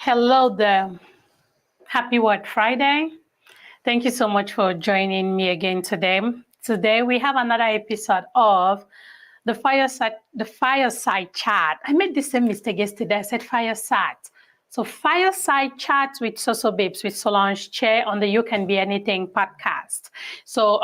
Hello there. Happy What Friday. Thank you so much for joining me again today. Today we have another episode of the fireside chat. I made the same mistake yesterday. I said fireside. So fireside chat with Soso Babes with Solange Chair on the You Can Be Anything podcast. So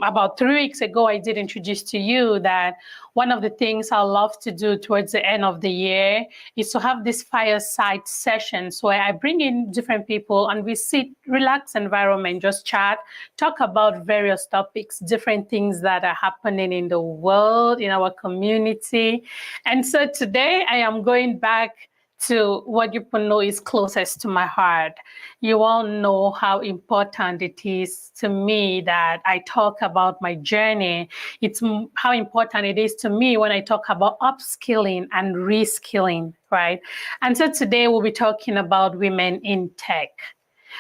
about 3 weeks ago, I did introduce to you that one of the things I love to do towards the end of the year is to have this fireside sessions where I bring in different people and we sit, relaxed environment, just chat, talk about various topics, different things that are happening in the world, in our community. And so today I am going back to what you know is closest to my heart. You all know how important it is to me that I talk about my journey. It's how important it is to me when I talk about upskilling and reskilling, right? And so today we'll be talking about women in tech.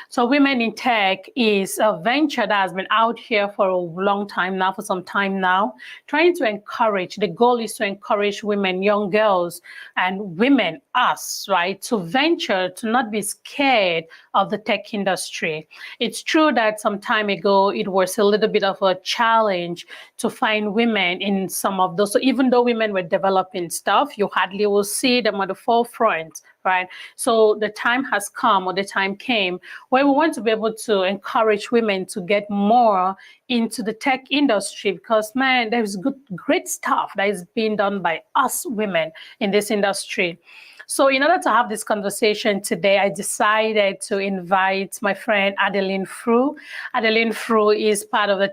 So Women in Tech is a venture that has been out here for a long time now, for some time now, trying to encourage, the goal is to encourage women, young girls and women, us, right, to venture, to not be scared of the tech industry. It's true that some time ago, it was a little bit of a challenge to find women in some of those. So even though women were developing stuff, you hardly will see them at the forefront, right? So the time has come, or the time came, where we want to be able to encourage women to get more into the tech industry because, man, there's great stuff that is being done by us women in this industry. So in order to have this conversation today, I decided to invite my friend Adeline Fru. Adeline Fru is part of the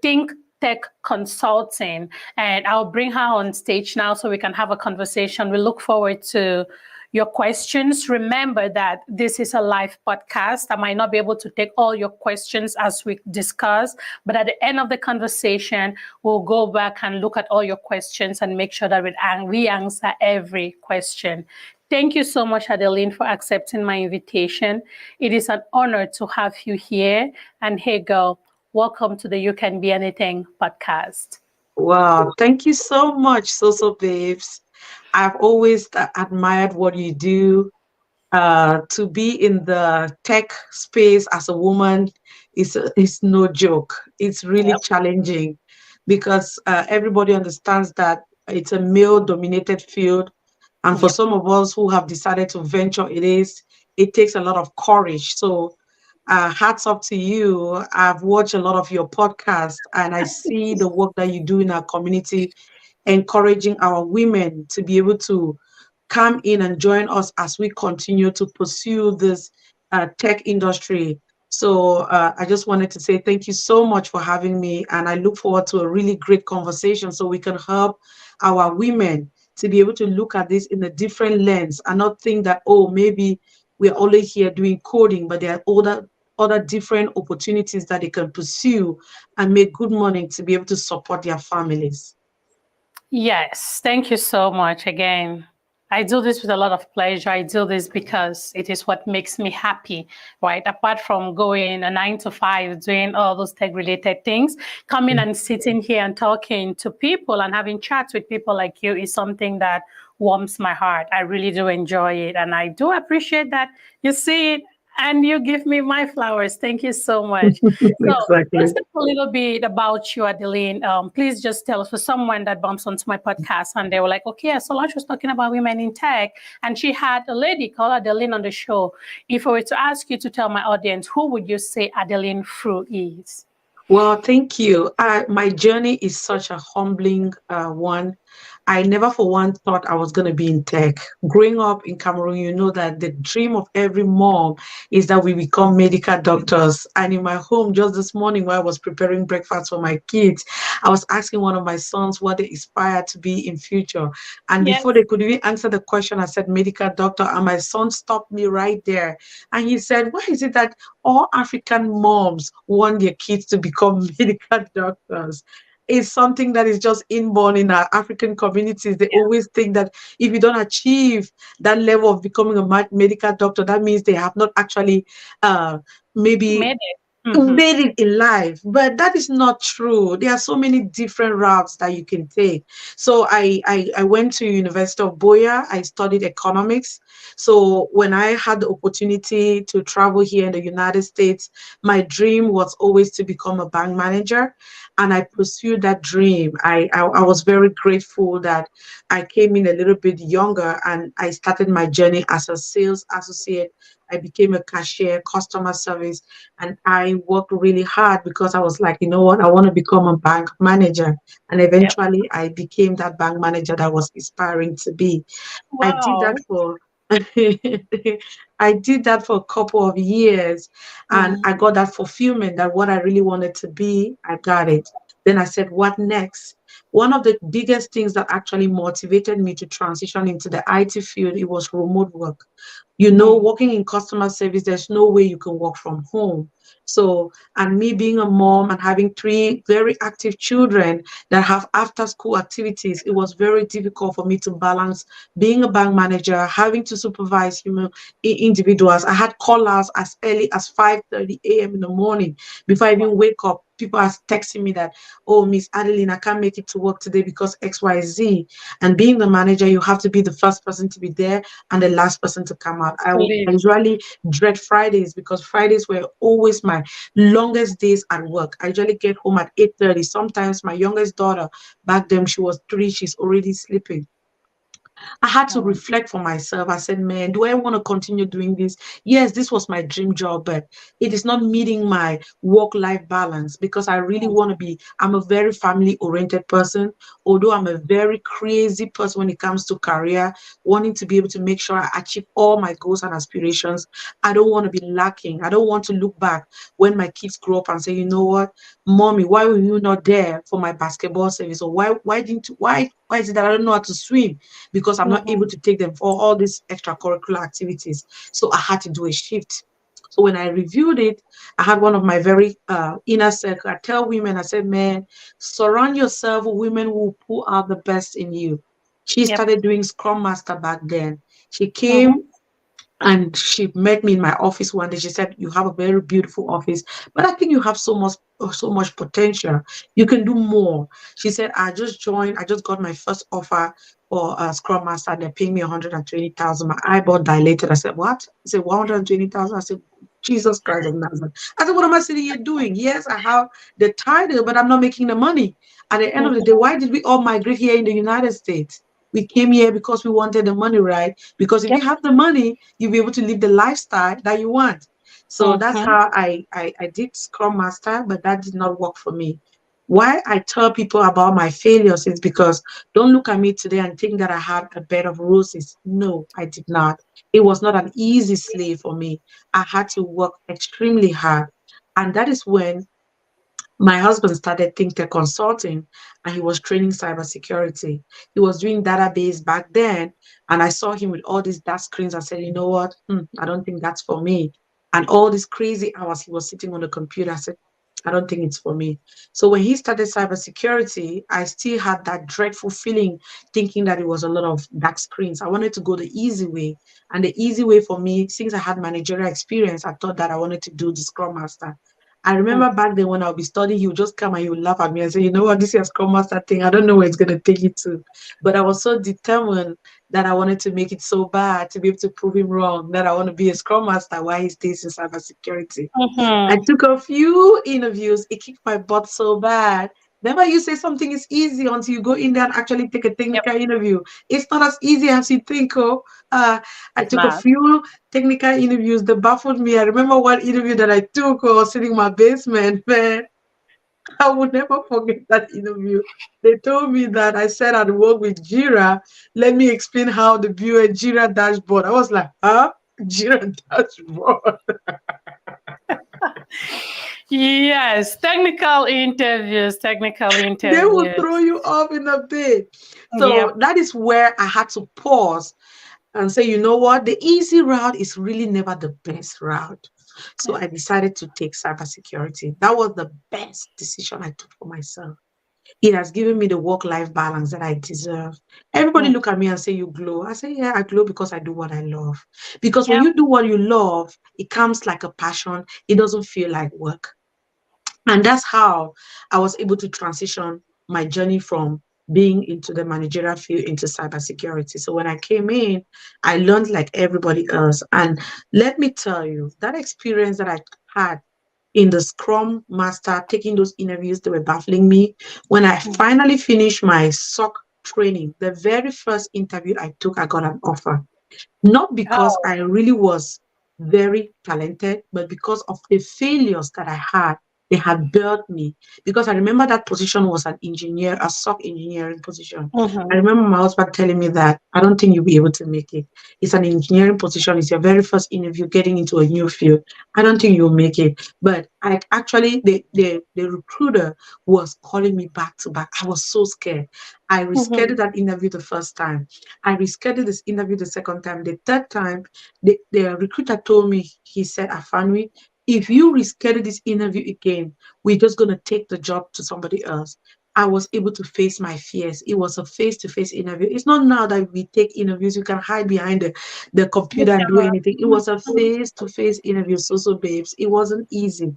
Think Tech Consulting, and I'll bring her on stage now so we can have a conversation. We look forward to your questions. Remember that this is a live podcast. I might not be able to take all your questions as we discuss, but at the end of the conversation, we'll go back and look at all your questions and make sure that we answer every question. Thank you so much, Adeline, for accepting my invitation. It is an honor to have you here. And hey, girl, welcome to the You Can Be Anything podcast. Wow, thank you so much, Soso Babes. I've always admired what you do. To be in the tech space as a woman is no joke. It's really Yep. challenging because everybody understands that it's a male-dominated field, and for Yep. some of us who have decided to venture, it takes a lot of courage. So hats off to you. I've watched a lot of your podcasts and I see the work that you do in our community, encouraging our women to be able to come in and join us as we continue to pursue this tech industry. So I just wanted to say thank you so much for having me. And I look forward to a really great conversation so we can help our women to be able to look at this in a different lens and not think that, oh, maybe we're only here doing coding, but there are other different opportunities that they can pursue and make good money to be able to support their families. Yes, thank you so much again. I do this with a lot of pleasure. I do this because it is what makes me happy, right? Apart from going a 9 to 5, doing all those tech related things, coming and sitting here and talking to people and having chats with people like you is something that warms my heart. I really do enjoy it. And I do appreciate that you see it and you give me my flowers. Thank you so much. So Exactly. let's talk a little bit about you, Adeline. Please just tell us, for someone that bumps onto my podcast and they were like, okay, Solange was talking about women in tech, and she had a lady called Adeline on the show. If I were to ask you to tell my audience, who would you say Adeline Fru is? Well, thank you. My journey is such a humbling one. I never for one thought I was going to be in tech. Growing up in Cameroon, you know that the dream of every mom is that we become medical doctors. And in my home, just this morning, while I was preparing breakfast for my kids, I was asking one of my sons what they aspire to be in future. And Yes. before they could even answer the question, I said medical doctor. And my son stopped me right there. And he said, why is it that all African moms want their kids to become medical doctors? It's something that is just inborn in our African communities. They always think that if you don't achieve that level of becoming a medical doctor, that means they have not actually uh, maybe Made it. Mm-hmm. made it in life, but that is not true. There are so many different routes that you can take. So I went to University of Boya. I studied economics. So when I had the opportunity to travel here in the United States, my dream was always to become a bank manager, and I pursued that dream. I was very grateful that I came in a little bit younger, and I started my journey as a sales associate. I became a cashier, customer service, and I worked really hard because I was like, you know what, I want to become a bank manager. And Yep. eventually I became that bank manager that was inspiring to be. I did that Wow. for I did that for a couple of years, and I Mm-hmm. got that fulfillment that what I really wanted to be, I got it. Then I said, what next? One of the biggest things that actually motivated me to transition into the IT field, it was remote work. You know, Mm-hmm. working in customer service, there's no way you can work from home. So, and me being a mom and having three very active children that have after school activities, it was very difficult for me to balance being a bank manager, having to supervise human individuals. I had call-outs as early as 5:30 a.m. in the morning before I even wake up. People are texting me that, oh, Miss Adeline, I can't make it to work today because XYZ. And being the manager, you have to be the first person to be there and the last person to come out. I Believe. usually dread Fridays because Fridays were always my longest days at work. I usually get home at 8:30. Sometimes my youngest daughter, back then she was 3, she's already sleeping. I had to Mm. reflect for myself. I said, man, do I want to continue doing this? Yes, this was my dream job, but it is not meeting my work life balance because I really want to be. I'm a very family oriented person, although I'm a very crazy person when it comes to career, wanting to be able to make sure I achieve all my goals and aspirations. I don't want to be lacking. I don't want to look back when my kids grow up and say, you know what, mommy, why were you not there for my basketball service? Or why didn't why is it that I don't know how to swim? Because I'm not able Mm-hmm. to take them for all these extracurricular activities. So I had to do a shift. So when I reviewed it, I had one of my very inner circle. I tell women, I said, man, surround yourself with women who pull out the best in you. She Yep. started doing Scrum Master back then. She Mm-hmm. came and she met me in my office one day. She said, "You have a very beautiful office, but I think you have so much potential. You can do more." She said, "I just joined. I just got my first offer for a Scrum Master. They're paying me 120,000. My eyeball dilated. I said, "What?" I said, "120,000." I said, "Jesus Christ of Nazareth." I said, "What am I sitting here doing? Yes, I have the title, but I'm not making the money." At the end of the day, Mm-hmm. why did we all migrate here in the United States? We came here because we wanted the money, right? Because if you Yep. have the money, you'll be able to live the lifestyle that you want. So that's Mm-hmm. how I did Scrum Master, but that did not work for me. Why I tell people about my failures is because don't look at me today and think that I had a bed of roses. No, I did not. It was not an easy slave for me. I had to work extremely hard. And that is when my husband started think tech consulting and he was training cybersecurity. He was doing database back then. And I saw him with all these dark screens. I said, you know what? I don't think that's for me. And all these crazy hours he was sitting on the computer. I said, I don't think it's for me. So when he started cybersecurity, I still had that dreadful feeling, thinking that it was a lot of dark screens. I wanted to go the easy way. And the easy way for me, since I had managerial experience, I thought that I wanted to do the Scrum Master. I remember back then when I'll be studying, he would just come and he would laugh at me and say, you know what, this is Scrum Master thing. I don't know where it's going to take you to. But I was so determined that I wanted to make it so bad to be able to prove him wrong that I want to be a Scrum Master while he stays in cybersecurity. I Mm-hmm. took a few interviews. It kicked my butt so bad. Never you say something is easy until you go in there and actually take a Yep. technical interview. It's not as easy as you think. Oh, I It's took a not. few technical interviews that baffled me. I remember one interview that I took or sitting in my basement, man. I will never forget that interview. They told me that I said I'd work with Jira. Let me explain how to view a Jira dashboard. I was like, huh? Jira dashboard. Yes. Technical interviews. Technical They will interviews. throw you off in a bit. So Yep. that is where I had to pause and say, you know what? The easy route is really never the best route. So Yep. I decided to take cybersecurity. That was the best decision I took for myself. It has given me the work-life balance that I deserve. Everybody Mm. look at me and say, you glow. I say, yeah, I glow because I do what I love. Because when Yeah. you do what you love, it comes like a passion. It doesn't feel like work. And that's how I was able to transition my journey from being into the managerial field into cybersecurity. So when I came in, I learned like everybody else. And let me tell you, that experience that I had in the Scrum Master, taking those interviews, they were baffling me. When I Mm. finally finished my SOC training, the very first interview I took, I got an offer. Not because Oh. I really was very talented, but because of the failures that I had. They had built me. Because I remember that position was an engineer, a SOC engineering position. I Mm-hmm. remember my husband telling me that I don't think you'll be able to make it. It's an engineering position. It's your very first interview getting into a new field. I don't think you'll make it. But I actually, the recruiter was calling me back to back. I was so scared. I Mm-hmm. rescheduled that interview the first time. I rescheduled this interview the second time. The third time, the recruiter told me, he said, Afanwi, if you reschedule this interview again, we're just going to take the job to somebody else. I was able to face my fears. It was a face-to-face interview. It's not now that we take interviews, you can hide behind the The computer and do camera. anything. It was a face-to-face interview, so babes. It wasn't easy.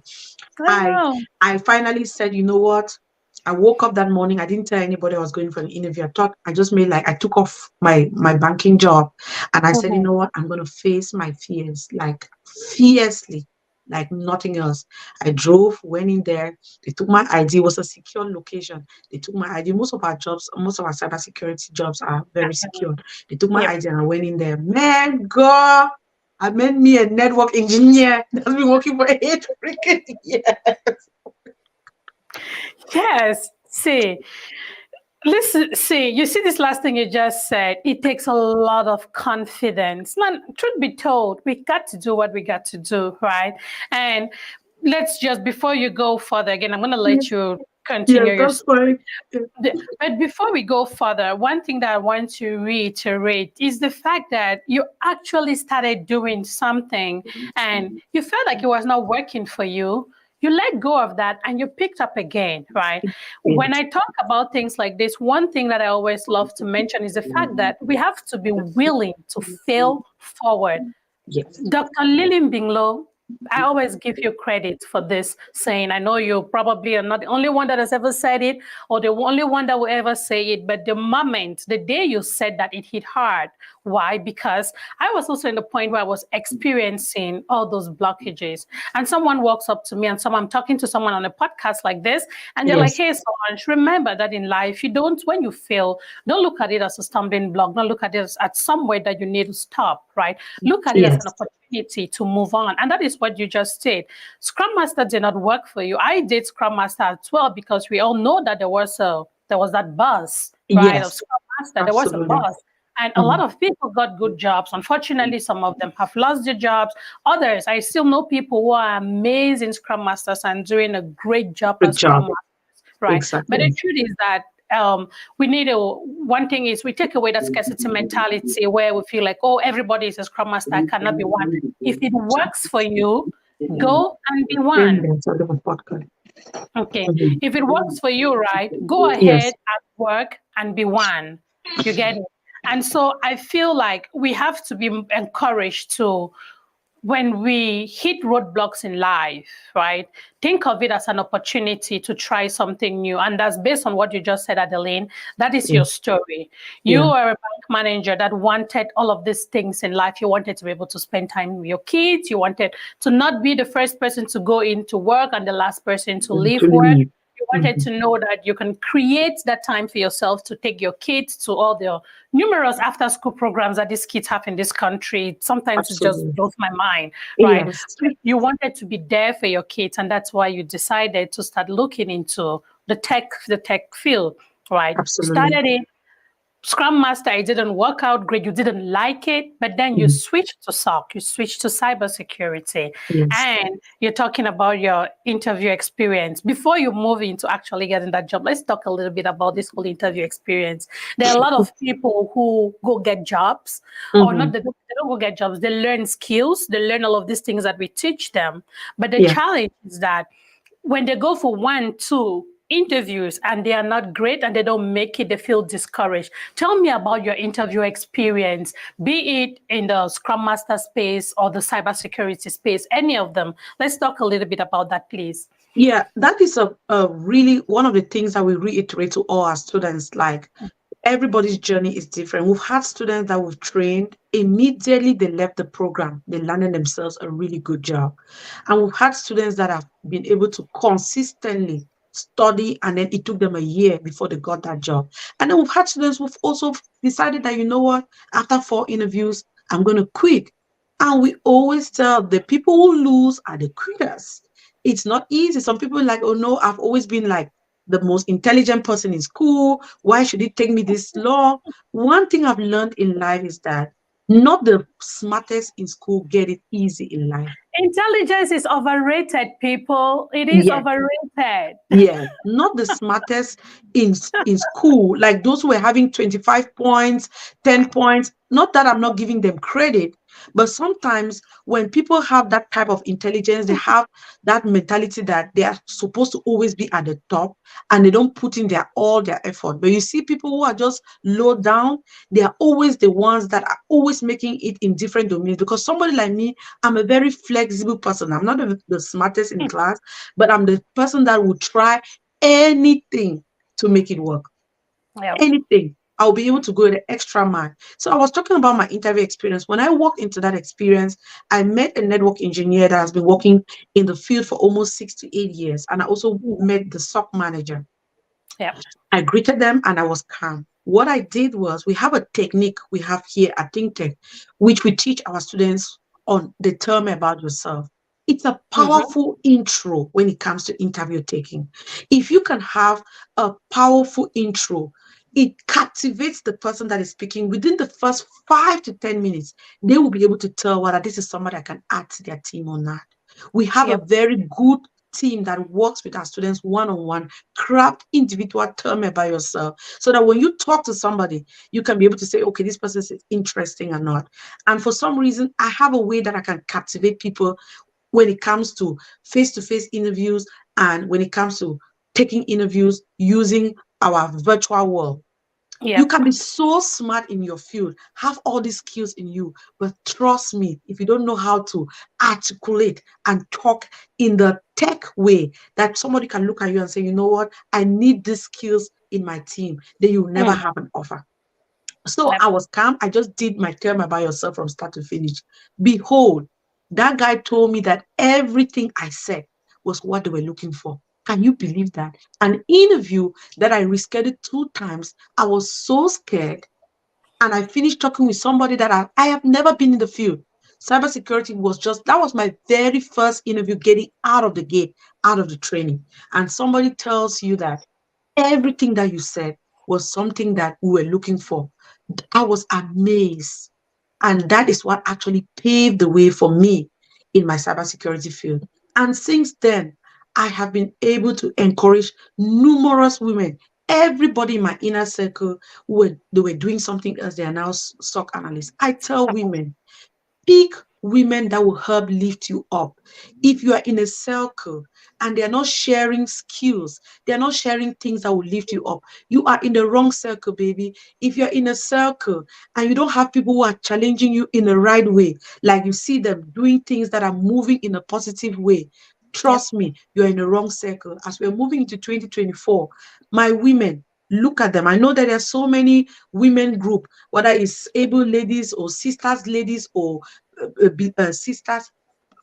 I Wow. I finally said, you know what? I woke up that morning. I didn't tell anybody I was going for an interview. I thought I just made like I took off my banking job, and I said, you Mm-hmm. know what? I'm gonna face my fears like fiercely, like nothing else. I drove, went in there. They took my ID. It was a secure location. They took my ID. Most of our jobs, most of our cybersecurity jobs are very secure. They took my Yep. ID and I went in there. Man, God, I made me a network engineer that's been working for 8 freaking years. Yes. See, listen, see, you see this last thing you just said, it takes a lot of confidence. Man, truth be told, we got to do what we got to do, right? And let's just, before you go further, again, I'm going to let you Yes, continue your that's story. fine. Yeah. But before we go further, one thing that I want to reiterate is the fact that you actually started doing something and you felt like it was not working for you. You let go of that and you picked up again, right? When Yes. I talk about things like this, one thing that I always love to mention is the fact that we have to be willing to fail forward. Yes. Dr. Lillian Binglow, I always give you credit for this saying. I know you probably are not the only one that has ever said it or the only one that will ever say it, but the moment, the day you said that, it hit hard. Why? Because I was also in the point where I was experiencing all those blockages. And someone walks up to me and I'm talking to someone on a podcast like this, and they're like, Yes. hey, Solange, remember that in life, you don't, when you fail, don't look at it as a stumbling block. Don't look at it as at some way that you need to stop, right? Look at it as an Yes. opportunity to move on. And that is what you just did. Scrum Master did not work for you. I did Scrum Master as well because we all know that there was that buzz, right, of Yes. Scrum Master. There was a Absolutely. buzz. And a lot Mhm. of people got good jobs. Unfortunately, some of them have lost their jobs. Others, I still know people who are amazing Scrum Masters and doing a great job Good as Scrum job. Masters, right? But the Exactly. truth is that we need a one thing is we take away that scarcity mentality where we feel like, oh, everybody is a Scrum Master, I cannot be one. If it works for you, go and be Bring one. them to the podcast. Okay. Mhm. If it works for you, right, go Yes. ahead and work and be one. You get it? And so I feel like we have to be encouraged to, when we hit roadblocks in life, right, think of it as an opportunity to try something new. And that's based on what you just said, Adeline. That is Yeah. your story. You Yeah. are a bank manager that wanted all of these things in life. You wanted to be able to spend time with your kids. You wanted to not be the first person to go into work and the last person to leave To work. leave. You wanted Mhm. to know that you can create that time for yourself to take your kids to all the numerous after school programs that these kids have in this country. Sometimes it just Absolutely. blows my mind, right? Yes. You wanted to be there for your kids, and that's why you decided to start looking into the tech field, right? You Absolutely. started it Scrum Master, it didn't work out great. You didn't like it, but then you Mhm. switched to SOC, you switched to cybersecurity, Yes. and you're talking about your interview experience. Before you move into actually getting that job, let's talk a little bit about this whole interview experience. There are a lot of people who go get jobs, or not Mhm. that they don't go get jobs, they learn skills, they learn all of these things that we teach them. But the Yeah. challenge is that when they go for one, two, interviews and they are not great and they don't make it, they feel discouraged. Tell me about your interview experience, be it in the Scrum Master space or the cybersecurity space, any of them. Let's talk a little bit about that, please. Yeah, that is a really one of the things that we reiterate to all our students. Like, everybody's journey is different. We've had students that we've trained, immediately they left the program, they landed themselves a really good job. And we've had students that have been able to consistently study, and then it took them a year before they got that job. And then we've had students who've also decided that, you know what, after 4 interviews, I'm going to quit. And we always tell the people who lose are the quitters. It's not easy. Some people are like, oh no, I've always been like the most intelligent person in school. Why should it take me this long? One thing I've learned in life is that not the smartest in school get it easy in life. Intelligence is overrated, people. It is Yes. overrated. Yes, not the smartest in school, like those who were having 25 points, 10 points. Not that I'm not giving them credit, but sometimes when people have that type of intelligence, they have that mentality that they are supposed to always be at the top and they don't put in all their effort. But you see people who are just low down, they are always the ones that are always making it in different domains. Because somebody like me, I'm a very flexible person. I'm not the smartest in class, but I'm the person that will try anything to make it work. Yeah. Anything. I'll be able to go the extra mile. So I was talking about my interview experience. When I walked into that experience, I met a network engineer that has been working in the field for almost 6 to 8 years. And I also met the SOC manager. Yeah. I greeted them and I was calm. What I did was, we have a technique we have here at ThinkTech, which we teach our students on the term about yourself. It's a powerful intro when it comes to interview taking. If you can have a powerful intro, it captivates the person that is speaking. Within the first 5 to 10 minutes, they will be able to tell whether this is somebody that can add to their team or not. We have a Yep. very good team that works with our students one-on-one. Craft individual term about yourself so that when you talk to somebody, you can be able to say, okay, this person is interesting or not. And for some reason, I have a way that I can captivate people when it comes to face-to-face interviews and when it comes to taking interviews using our virtual world. You Yep. can be so smart in your field, have all these skills in you, but trust me, if you don't know how to articulate and talk in the tech way that somebody can look at you and say, you know what, I need these skills in my team, then you'll never have an offer. So Yep. I was calm. I just did my term about yourself from start to finish. Behold, that guy told me that everything I said was what they were looking for. Can you believe that? An interview that I rescheduled 2 times. I was so scared. And I finished talking with somebody that I have never been in the field. Cybersecurity was that was my very first interview getting out of the gate, out of the training. And somebody tells you that everything that you said was something that we were looking for. I was amazed. And that is what actually paved the way for me in my cybersecurity field. And since then, I have been able to encourage numerous women. Everybody in my inner circle, when they were doing something else, they are now SOC analysts. I tell women, pick women that will help lift you up. If you are in a circle and they're not sharing skills, they're not sharing things that will lift you up, you are in the wrong circle, baby. If you're in a circle and you don't have people who are challenging you in the right way, like you see them doing things that are moving in a positive way, Yep. trust me, you're in the wrong circle. As we're moving into 2024, my women, look at them. I know that there are so many women group, whether it's able ladies or sisters ladies or sisters.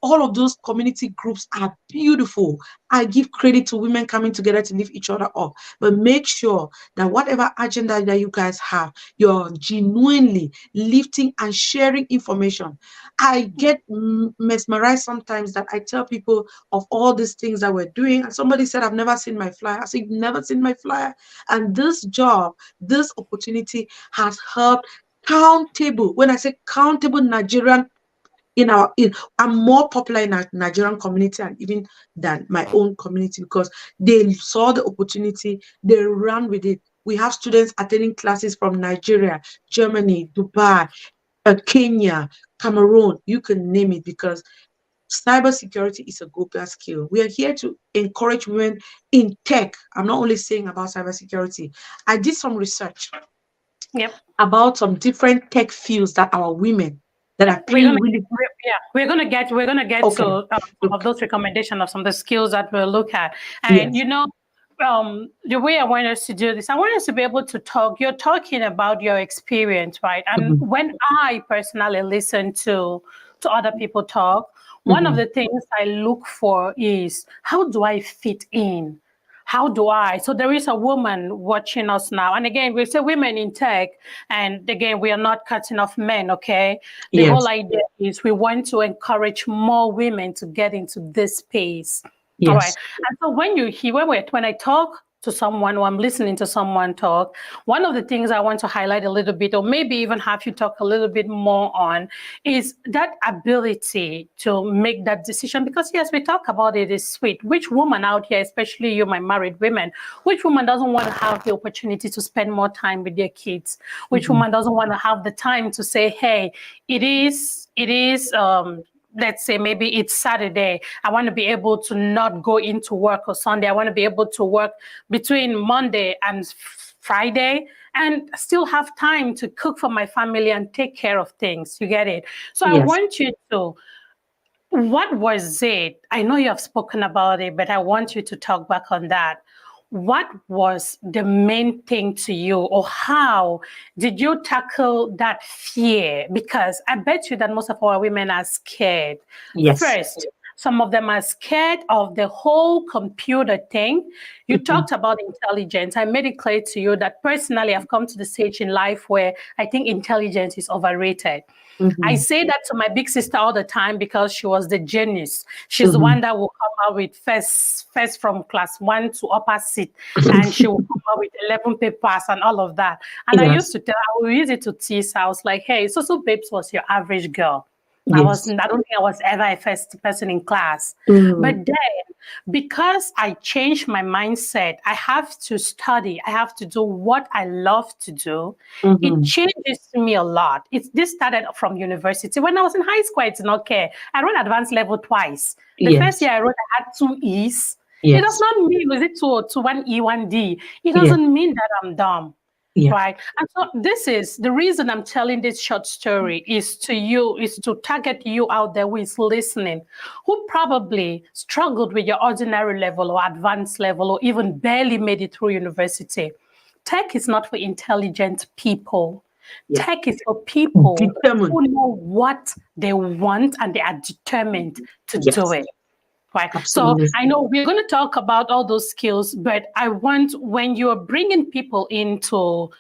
All of those community groups are beautiful. I give credit to women coming together to lift each other up. But make sure that whatever agenda that you guys have, you're genuinely lifting and sharing information. I get mesmerized sometimes that I tell people of all these things that we're doing. And somebody said, I've never seen my flyer. I said, you've never seen my flyer. And this job, this opportunity has helped countable. When I say countable Nigerian I'm more popular in our Nigerian community and even than my own community because they saw the opportunity, they ran with it. We have students attending classes from Nigeria, Germany, Dubai, Kenya, Cameroon, you can name it, because Cybersecurity is a global skill. We are here to encourage women in tech. I'm not only saying about cybersecurity. I did some research Yep. about some different tech fields that our women that are We're paying gonna really. we're gonna get to Okay. some of those recommendations of some of the skills that we'll look at. And Yes. the way I want us to do this, I want us to be able to talk. You're talking about your experience, right? And Mhm. when I personally listen to other people talk, one of Mhm. the things I look for is how do I fit in? How do I? So there is a woman watching us now. And again, we say women in tech. And again, we are not cutting off men, okay? The whole Yes. idea is we want to encourage more women to get into this space. All right. Yes. And so when you hear, when I talk to someone or I'm listening to someone talk, one of the things I want to highlight a little bit, or maybe even have you talk a little bit more on, is that ability to make that decision. Because yes, we talk about it is sweet. Which woman out here, especially you, my married women, which woman doesn't want to have the opportunity to spend more time with their kids? Which Mhm. woman doesn't want to have the time to say, hey, it is let's say maybe it's Saturday. I want to be able to not go into work, or Sunday. I want to be able to work between Monday and Friday and still have time to cook for my family and take care of things. You get it? So I Yes. want you to, what was it? I know you have spoken about it, but I want you to talk back on that. What was the main thing to you, or how did you tackle that fear? Because I bet you that most of our women are scared. Yes. First, some of them are scared of the whole computer thing. You Mhm. talked about intelligence. I made it clear to you that personally, I've come to the stage in life where I think intelligence is overrated. I Mhm. say that to my big sister all the time because she was the genius. She's the one Mhm. that will come out with first from class one to upper seat, and she will come out with 11 papers and all of that. And I used Yes. to tell, I would use it to tease her. I was like, hey, so babes was your average girl. Yes. I don't think I was ever a first person in class. But Mhm. then, because I changed my mindset, I have to study, I have to do what I love to do. It Mhm. changes me a lot. This started from university. When I was in high school, I did not care. I wrote advanced level twice. The first Yes. year I wrote, I had two E's. It does Yes. not mean, is it two, one E, one D? It Yes. doesn't mean that I'm dumb. Yeah. Right. And so this is the reason I'm telling this short story is to you, is to target you out there who is listening, who probably struggled with your ordinary level or advanced level, or even barely made it through university. Tech is not for intelligent people. Yeah. Tech is for people Determined. who know what they want and they are determined to do Yes. it. Right. So Absolutely. I know we're going to talk about all those skills, but I want, when you're bringing people into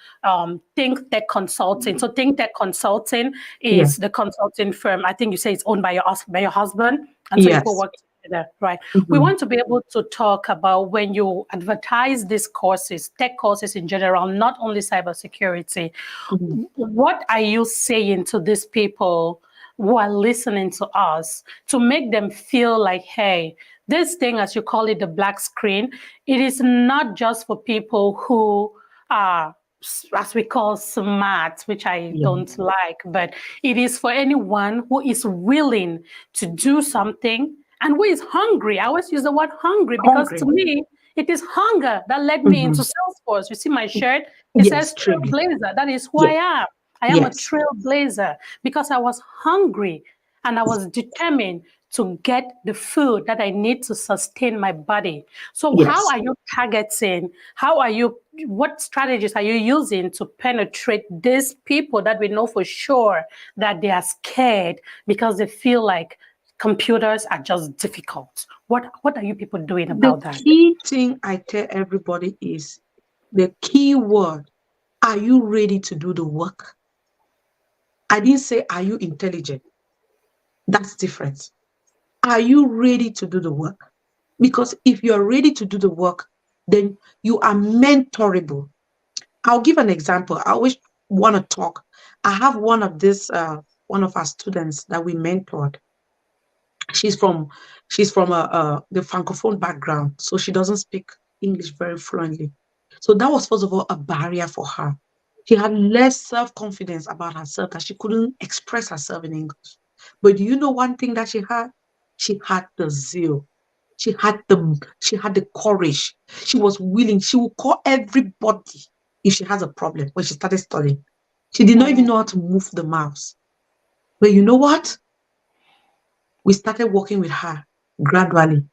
Think Tech Consulting. So Think Tech Consulting Yeah. is the consulting firm. I think you say it's owned by your husband, and so you both Yes. work together, right? We Mhm. want to be able to talk about when you advertise these courses, tech courses in general, not only cybersecurity. Mhm. What are you saying to these people who are listening to us to make them feel like, hey, this thing, as you call it, the black screen, it is not just for people who are, as we call, smart, which I Yeah. don't like, but it is for anyone who is willing to do something and who is hungry. I always use the word hungry because to Hungry. me, it is hunger that led me into Mhm. Salesforce. You see my shirt, it Yes. says Truly. Trailblazer. That is who I Yes. am. I am a Yes. trailblazer because I was hungry and I was determined to get the food that I need to sustain my body. So, how Yes. are you targeting? What strategies are you using to penetrate these people that we know for sure that they are scared because they feel like computers are just difficult? What are you people doing The about that? key thing I tell everybody is the key word. Are you ready to do the work? I didn't say, are you intelligent? That's different. Are you ready to do the work? Because if you're ready to do the work, then you are mentorable. I'll give an example. I always want to talk. I have one of our students that we mentored. She's from the francophone background, so she doesn't speak English very fluently. So that was first of all a barrier for her. She had less self-confidence about herself that she couldn't express herself in English. But do you know one thing that she had? She had the zeal. She had the courage. She was willing. She would call everybody if she has a problem when she started studying. She did not even Mhm. know how to move the mouse. But you know what? We started working with her gradually.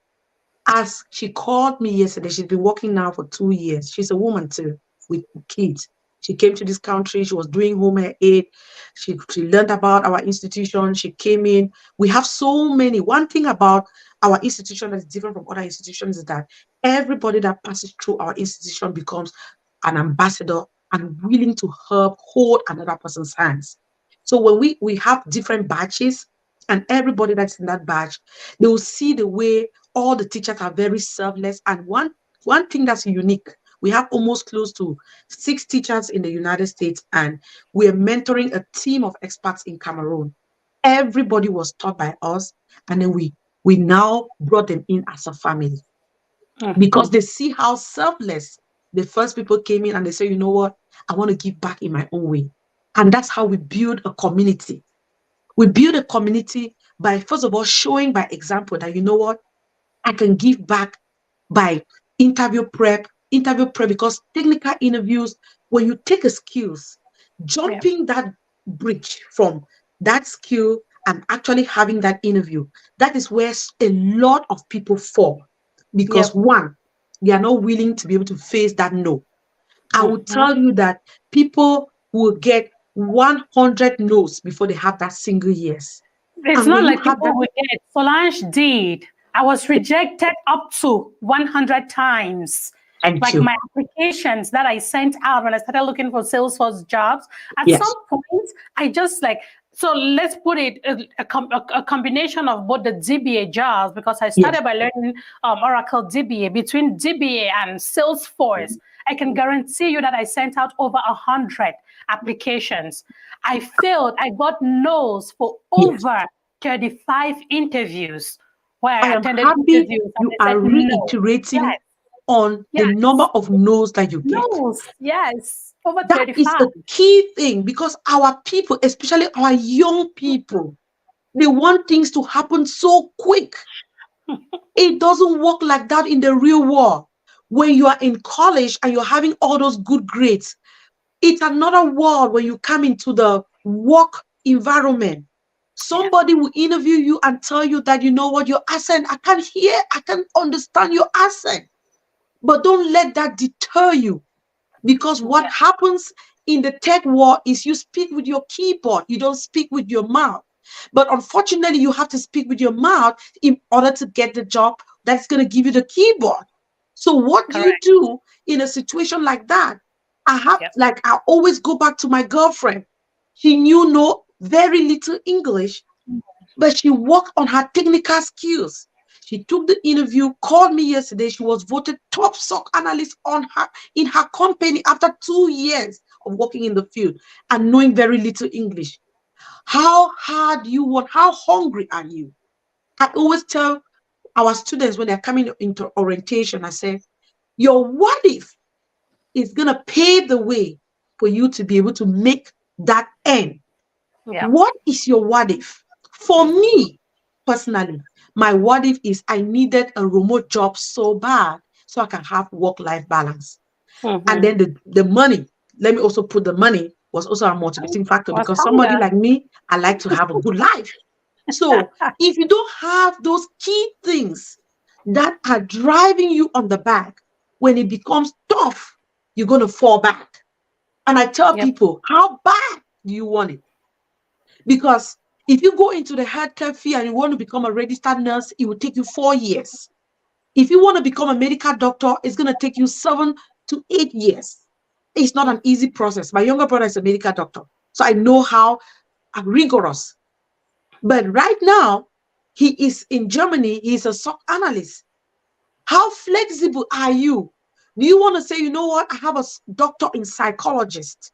As she called me yesterday, she's been working now for 2 years. She's a woman too, with kids. She came to this country. She was doing home aid. She learned about our institution. She came in. We have so many. One thing about our institution that is different from other institutions is that everybody that passes through our institution becomes an ambassador and willing to help hold another person's hands. So when we have different batches, and everybody that's in that batch, they will see the way all the teachers are very selfless. And one thing that's unique, we have almost close to 6 teachers in the United States, and we're mentoring a team of experts in Cameroon. Everybody was taught by us, and then we now brought them in as a family because Mhm. they see how selfless the first people came in, and they say, you know what, I want to give back in my own way. And that's how we build a community. We build a community by, first of all, showing by example that, you know what, I can give back by interview prep, because technical interviews, when you take a skills, Yeah. jumping that bridge from that skill and actually having that interview, that is where a lot of people fall. Because Yep. one, they are not willing to be able to face that no. I will Mhm. tell you that people will get 100 no's before they have that single yes. It's And not when you like have people that, would get. Solange did. I was rejected up to 100 times. thank Like you. my applications that I sent out when I started looking for Salesforce jobs, at some Yes, point, I just like, so let's put it a combination of both the DBA jobs, because I yes. started by learning Oracle DBA. Between DBA and Salesforce, I can guarantee you that I sent out over 100 applications. I failed. I got no's for Yes. over 35 interviews where I I am attended happy interviews and you they are said no. reiterating Yes, on the number yes, of no's that you get. no's, yes, over That is 35. a key thing because our people, especially our young people, they want things to happen so quick. It doesn't work like that in the real world. When you are in college and you're having all those good grades, it's another world when you come into the work environment. Yeah, Somebody will interview you and tell you that, you know what, your accent, I can't understand your accent. But don't let that deter you, because what yeah, happens in the tech world is you speak with your keyboard, you don't speak with your mouth. But unfortunately, you have to speak with your mouth in order to get the job that's going to give you the keyboard. So, what do you correct. do in a situation like that? Yep, I always go back to my girlfriend. She knew no very little English, but she worked on her technical skills. She took the interview, called me yesterday. She was voted top SOC analyst on her in her company after 2 years of working in the field and knowing very little English. How hard you want, how hungry are you? I always tell our students when they're coming into orientation, I say, your what if is gonna pave the way for you to be able to make that end. yep. What is your what if? For me personally, my what if is I needed a remote job so bad so I can have work-life balance. And Mm-hmm. then the money, let me also put the money was also a motivating factor Was because somebody hunger. like me, I like to have a good life. So if you don't have those key things that are driving you on the back, when it becomes tough, you're going to fall back. And I tell Yep. people, how bad do you want it? Because if you go into the healthcare field and you want to become a registered nurse, it will take you 4 years. If you want to become a medical doctor, it's going to take you 7 to 8 years. It's not Mm. an easy process. My younger brother is a medical doctor, so I know how rigorous. But right now, he is in Germany. He's a SOC analyst. How flexible are you? Do you want to say, you know what? I have a doctor in psychologist.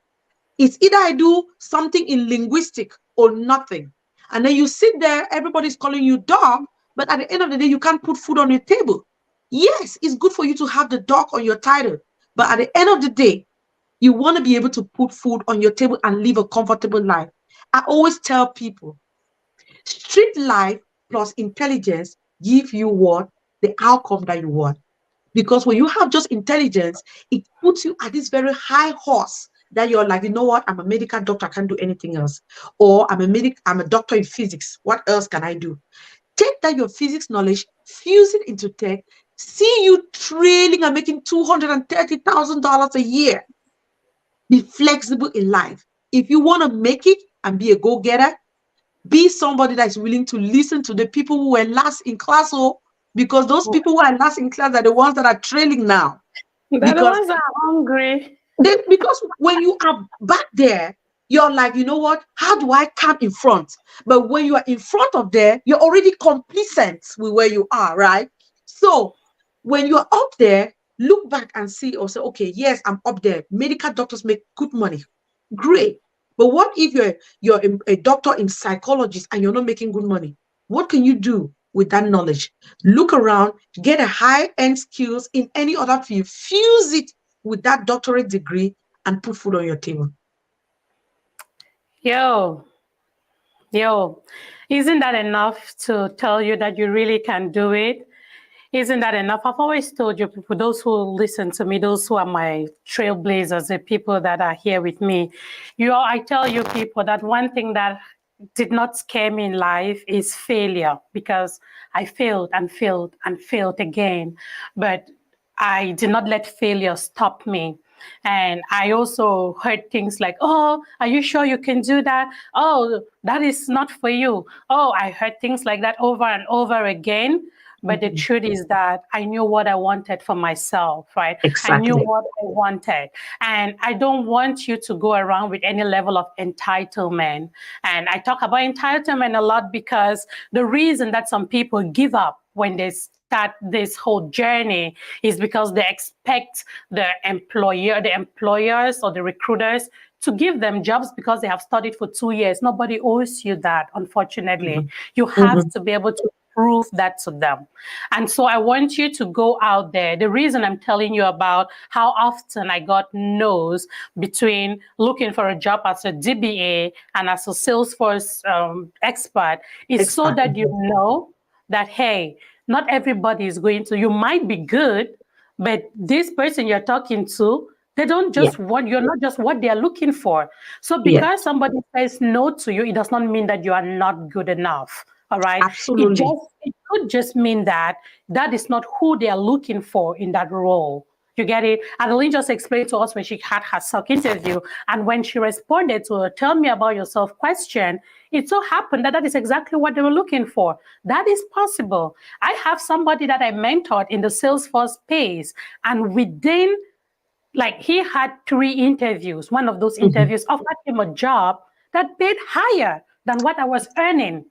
It's either I do something in linguistic or nothing. And then you sit there, everybody's calling you dog, but at the end of the day, you can't put food on your table. Yes, it's good for you to have the dog on your title, but at the end of the day, you want to be able to put food on your table and live a comfortable life. I always tell people, street life plus intelligence give you what? The outcome that you want. Because when you have just intelligence, it puts you at this very high horse that you're like, you know what? I'm a medical doctor, I can't do anything else. Or I'm a doctor in physics. What else can I do? Take that your physics knowledge, fuse it into tech, see you trailing and making $230,000 a year. Be flexible in life. If you want to make it and be a go-getter, be somebody that's willing to listen to the people who were last in class, because those people who are last in class are the ones that are trailing now. They're the Because ones that are hungry. because when you are back there, you're like, you know what? How do I come in front? But when you are in front of there, you're already complacent with where you are, right? So when you're up there, look back and see or say, okay, yes, I'm up there. Medical doctors make good money. Great. But what if you're a doctor in psychologist and you're not making good money? What can you do with that knowledge? Look around, get a high-end skills in any other field, fuse it with that doctorate degree, and put food on your table. Yo, yo, isn't that enough to tell you that you really can do it? Isn't that enough? I've always told you people, those who listen to me, those who are my trailblazers, the people that are here with me, I tell you people that one thing that did not scare me in life is failure, because I failed and failed and failed again. But I did not let failure stop me. And I also heard things like, oh, are you sure you can do that? Oh, that is not for you. Oh, I heard things like that over and over again. But the truth is that I knew what I wanted for myself, right? I knew Exactly. what I wanted. And I don't want you to go around with any level of entitlement. And I talk about entitlement a lot because the reason that some people give up when they start this whole journey is because they expect the employers or the recruiters to give them jobs because they have studied for 2 years. Nobody owes you that, unfortunately. You have to be able to prove that to them. And so I want you to go out there. The reason I'm telling you about how often I got no's between looking for a job as a DBA and as a Salesforce expert is so Exactly. that you know that, hey, not everybody is going to, you might be good, but this person you're talking to, they don't Yeah. just want, you're not just what they're looking for. So Yes. because somebody says no to you, it does not mean that you are not good enough. All right. Absolutely. It could just mean that that is not who they are looking for in that role. You get it? Adeline just explained to us when she had her SOC interview, and when she responded to her "Tell me about yourself" question, it so happened that that is exactly what they were looking for. That is possible. I have somebody that I mentored in the Salesforce space, and within, like, he had 3 interviews. One of those Mhm. interviews offered him a job that paid higher than what I was earning.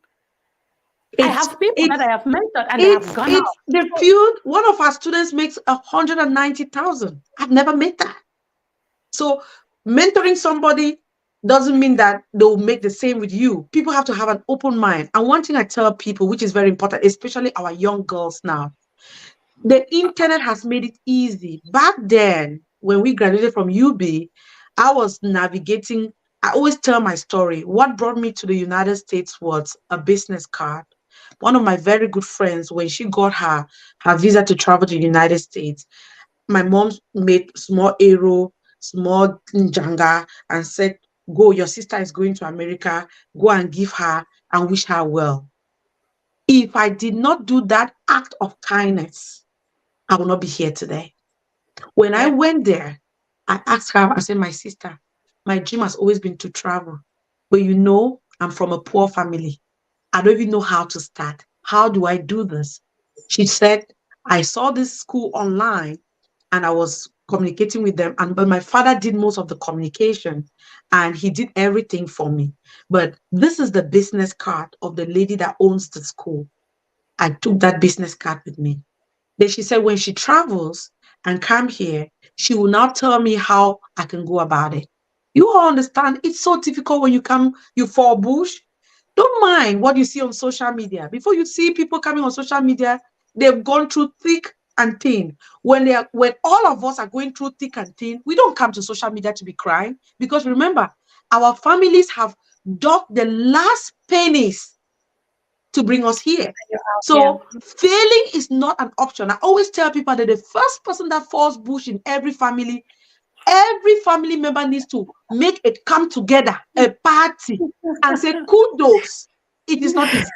I It's have people that it's I have mentored and they have it's gone it's up. the field. One of our students makes 190,000. I've never made that. So mentoring somebody doesn't mean that they'll make the same with you. People have to have an open mind. And one thing I tell people, which is very important, especially our young girls now, the internet has made it easy. Back then, when we graduated from UB, I was navigating. I always tell my story. What brought me to the United States was a business card. One of my very good friends, when she got her visa to travel to the United States, my mom made small arrow, small njanga, and said, "Go, your sister is going to America. Go and give her and wish her well." If I did not do that act of kindness, I will not be here today. When I Yeah. went there, I asked her, I said, "My sister, my dream has always been to travel. But I'm from a poor family. I don't even know how to start. How do I do this?" She said, "I saw this school online and I was communicating with them. But my father did most of the communication and he did everything for me. But this is the business card of the lady that owns the school. I took that business card with me." Then she said, when she travels and come here, she will now tell me how I can go about it. You all understand? It's so difficult when you fall bush. Don't mind what you see on social media. Before you see people coming on social media, they've gone through thick and thin. When all of us are going through thick and thin, we don't come to social media to be crying, because remember, our families have dug the last pennies to bring us here. Yeah. So failing is not an option. I always tell people that the first person that falls bush in every family member needs to make a come together, a party, and say kudos. It is not easy.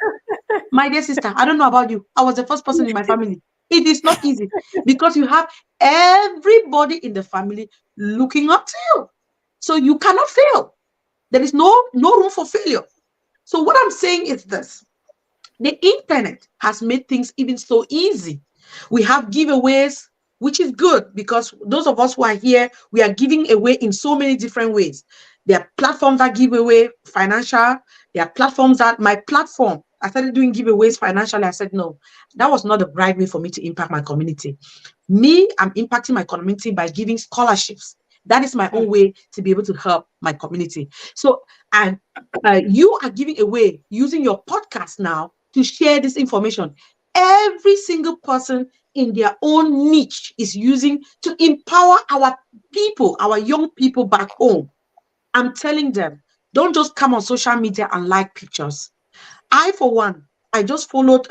My dear sister, I don't know about you. I was the first person in my family. It is not easy because you have everybody in the family looking up to you. So you cannot fail. There is no room for failure. So what I'm saying is this. The internet has made things even so easy. We have giveaways, which is good because those of us who are here, we are giving away in so many different ways. There are platforms that give away financial. There are platforms that my platform, I started doing giveaways financially. I said, no, that was not the right way for me to impact my community. Me, I'm impacting my community by giving scholarships. That is my own way to be able to help my community. So, and you are giving away using your podcast now to share this information. Every single person in their own niche is using to empower our people, our young people back home. I'm telling them, don't just come on social media and like pictures. I, for one, I just followed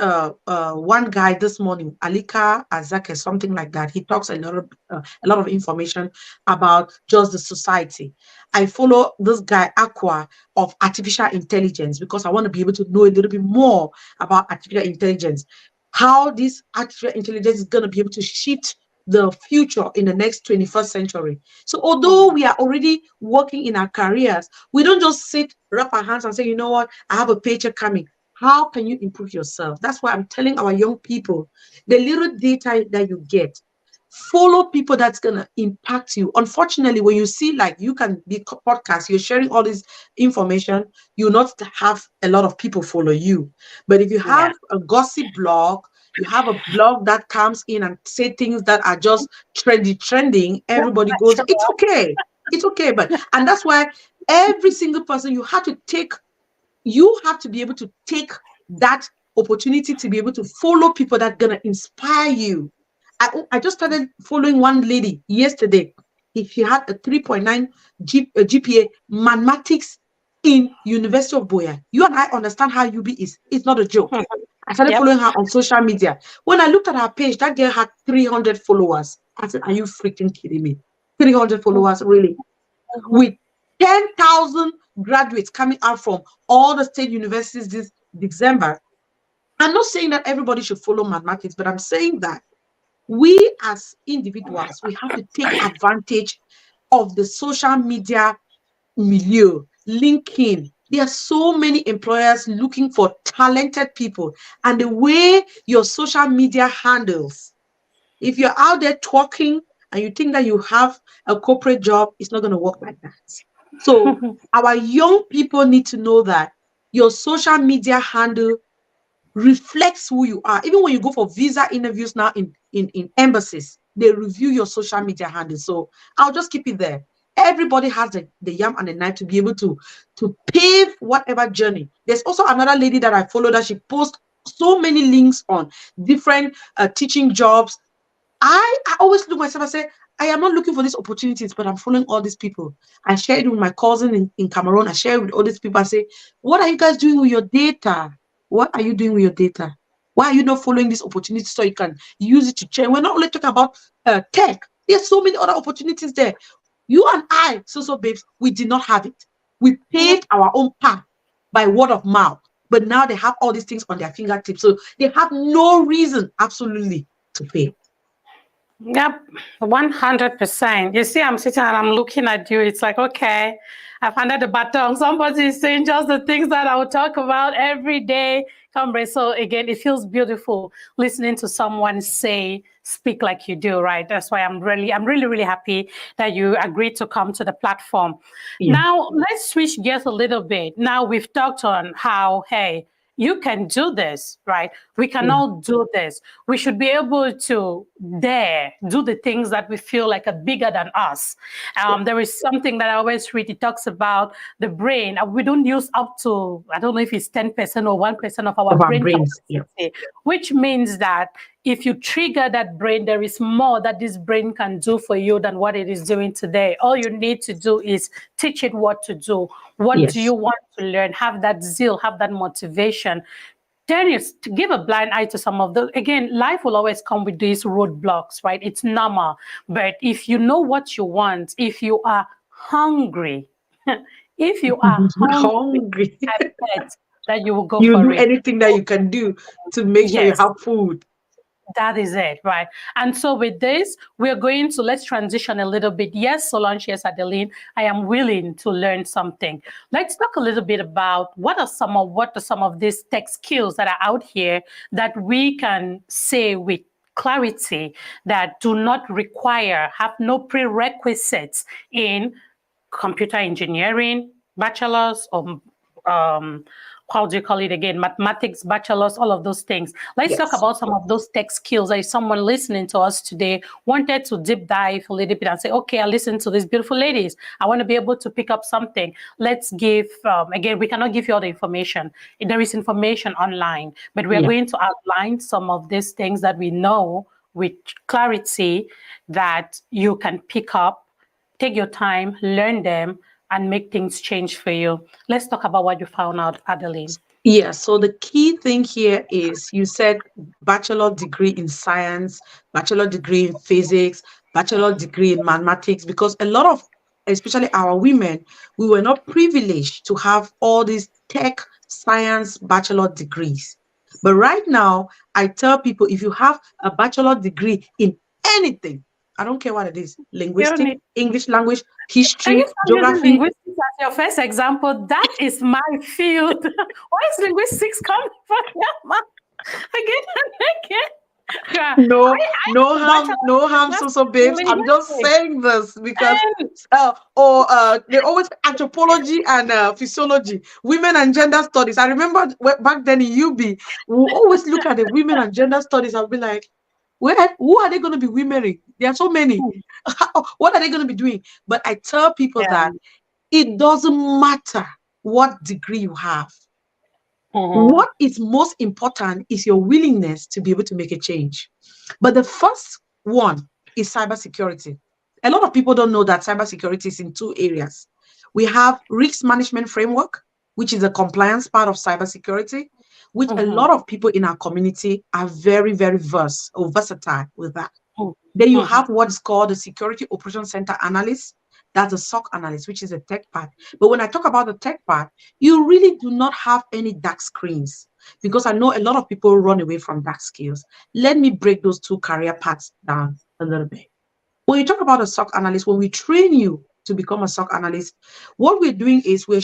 one guy this morning, Alika Azake, something like that. He talks a lot of information about just the society. I follow this guy, Aqua, of artificial intelligence, because I want to be able to know a little bit more about artificial intelligence, how this artificial intelligence is going to be able to shift the future in the next 21st century. So although we are already working in our careers, we don't just sit, wrap our hands and say, you know what, I have a paycheck coming. How can you improve yourself? That's why I'm telling our young people, the little data that you get, follow people that's going to impact you. Unfortunately, when you see like you can be podcast, you're sharing all this information, you'll not have a lot of people follow you. But if you have a gossip blog, you have a blog that comes in and say things that are just trending, everybody goes, it's okay. It's okay. And that's why every single person you have to be able to take that opportunity to be able to follow people that are going to inspire you. I just started following one lady yesterday. She had a 3.9 GPA mathematics in University of Boya. You and I understand how UB is. It's not a joke. I started following her on social media. When I looked at her page, that girl had 300 followers. I said, are you freaking kidding me? 300 followers, really? With 10,000 graduates coming out from all the state universities this December. I'm not saying that everybody should follow mathematics, but I'm saying that we as individuals, we have to take advantage of the social media milieu, LinkedIn. There are so many employers looking for talented people. And the way your social media handles, if you're out there talking and you think that you have a corporate job, it's not going to work like that. So our young people need to know that your social media handle reflects who you are. Even when you go for visa interviews now in embassies, they review your social media handle. So I'll just keep it there. Everybody has the yam and the knife to be able to pave whatever journey. There's also another lady that I follow that she posts so many links on different teaching jobs. I always look myself and say, I am not looking for these opportunities, but I'm following all these people. I share it with my cousin in Cameroon. I share it with all these people. I say, what are you guys doing with your data? What are you doing with your data? Why are you not following these opportunities so you can use it to change? We're not only talking about tech. There's so many other opportunities there. You and I, so babes, we did not have it. We paved our own path by word of mouth. But now they have all these things on their fingertips. So they have no reason, absolutely, to fail. Yep, 100%. You see, I'm sitting and I'm looking at you. It's like, okay, I've handed the baton. Somebody is saying just the things that I would talk about every day. So again, it feels beautiful listening to someone speak like you do, right? That's why I'm really happy that you agreed to come to the platform. Yeah. Now, let's switch gears a little bit. Now we've talked on how, hey, you can do this, right? We can all do this. We should be able to dare do the things that we feel like are bigger than us. There is something that I always read. It talks about the brain. We don't use up to, I don't know if it's 10% or 1% of our brain capacity, which means that if you trigger that brain, there is more that this brain can do for you than what it is doing today. All you need to do is teach it what to do. What do you want to learn? Have that zeal, have that motivation. then is to give a blind eye to some of the, again, life will always come with these roadblocks, right? It's normal. But if you know what you want, if you are hungry, if you are hungry, Hungry. I bet that you will go You for do it. anything that you can do to make sure you Yes. have food. That is it, right? And so with this, we're going to, let's transition a little bit. Yes, Solange, yes, Adeline, I am willing to learn something. Let's talk a little bit about what are some of these tech skills that are out here that we can say with clarity that do not require, have no prerequisites in computer engineering, bachelor's, or how do you call it again? Mathematics, bachelor's, all of those things. Let's talk Yes. about some of those tech skills. If someone listening to us today wanted to deep dive a little bit and say, okay, I listened to these beautiful ladies. I want to be able to pick up something. Let's give, again, we cannot give you all the information. There is information online, but we are Yeah. going to outline some of these things that we know with clarity that you can pick up, take your time, learn them, and make things change for you. Let's talk about what you found out, Adeline. Yeah, so the key thing here is you said bachelor degree in science, bachelor degree in physics, bachelor degree in mathematics, because a lot of, especially our women, we were not privileged to have all these tech science bachelor degrees. But right now, I tell people if you have a bachelor degree in anything, I don't care what it is, You don't linguistic, need. English language, Can you history, stop using geography. linguistics as your first example? That is my field. Why is linguistics coming from that? Again and again. Yeah, No, no I harm, bachelor no harm, in so babes. I'm just linguistics. saying this because, And they always anthropology and physiology, women and gender studies. I remember back then in UB, we always look at the women and gender studies and be like, who are they going to be women? There are so many. What are they going to be doing? But I tell people yeah. that it doesn't matter what degree you have. Mhm. What is most important is your willingness to be able to make a change. But the first one is cybersecurity. A lot of people don't know that cybersecurity is in two areas. We have risk management framework, which is a compliance part of cybersecurity, which a Mhm. lot of people in our community are very, very versatile with that. Mhm. Then you Mhm. have what is called the Security Operations Center Analyst. That's a SOC analyst, which is a tech part. But when I talk about the tech part, you really do not have any dark screens because I know a lot of people run away from dark skills. Let me break those two career paths down a little bit. When you talk about a SOC analyst, when we train you to become a SOC analyst, what we're doing is we're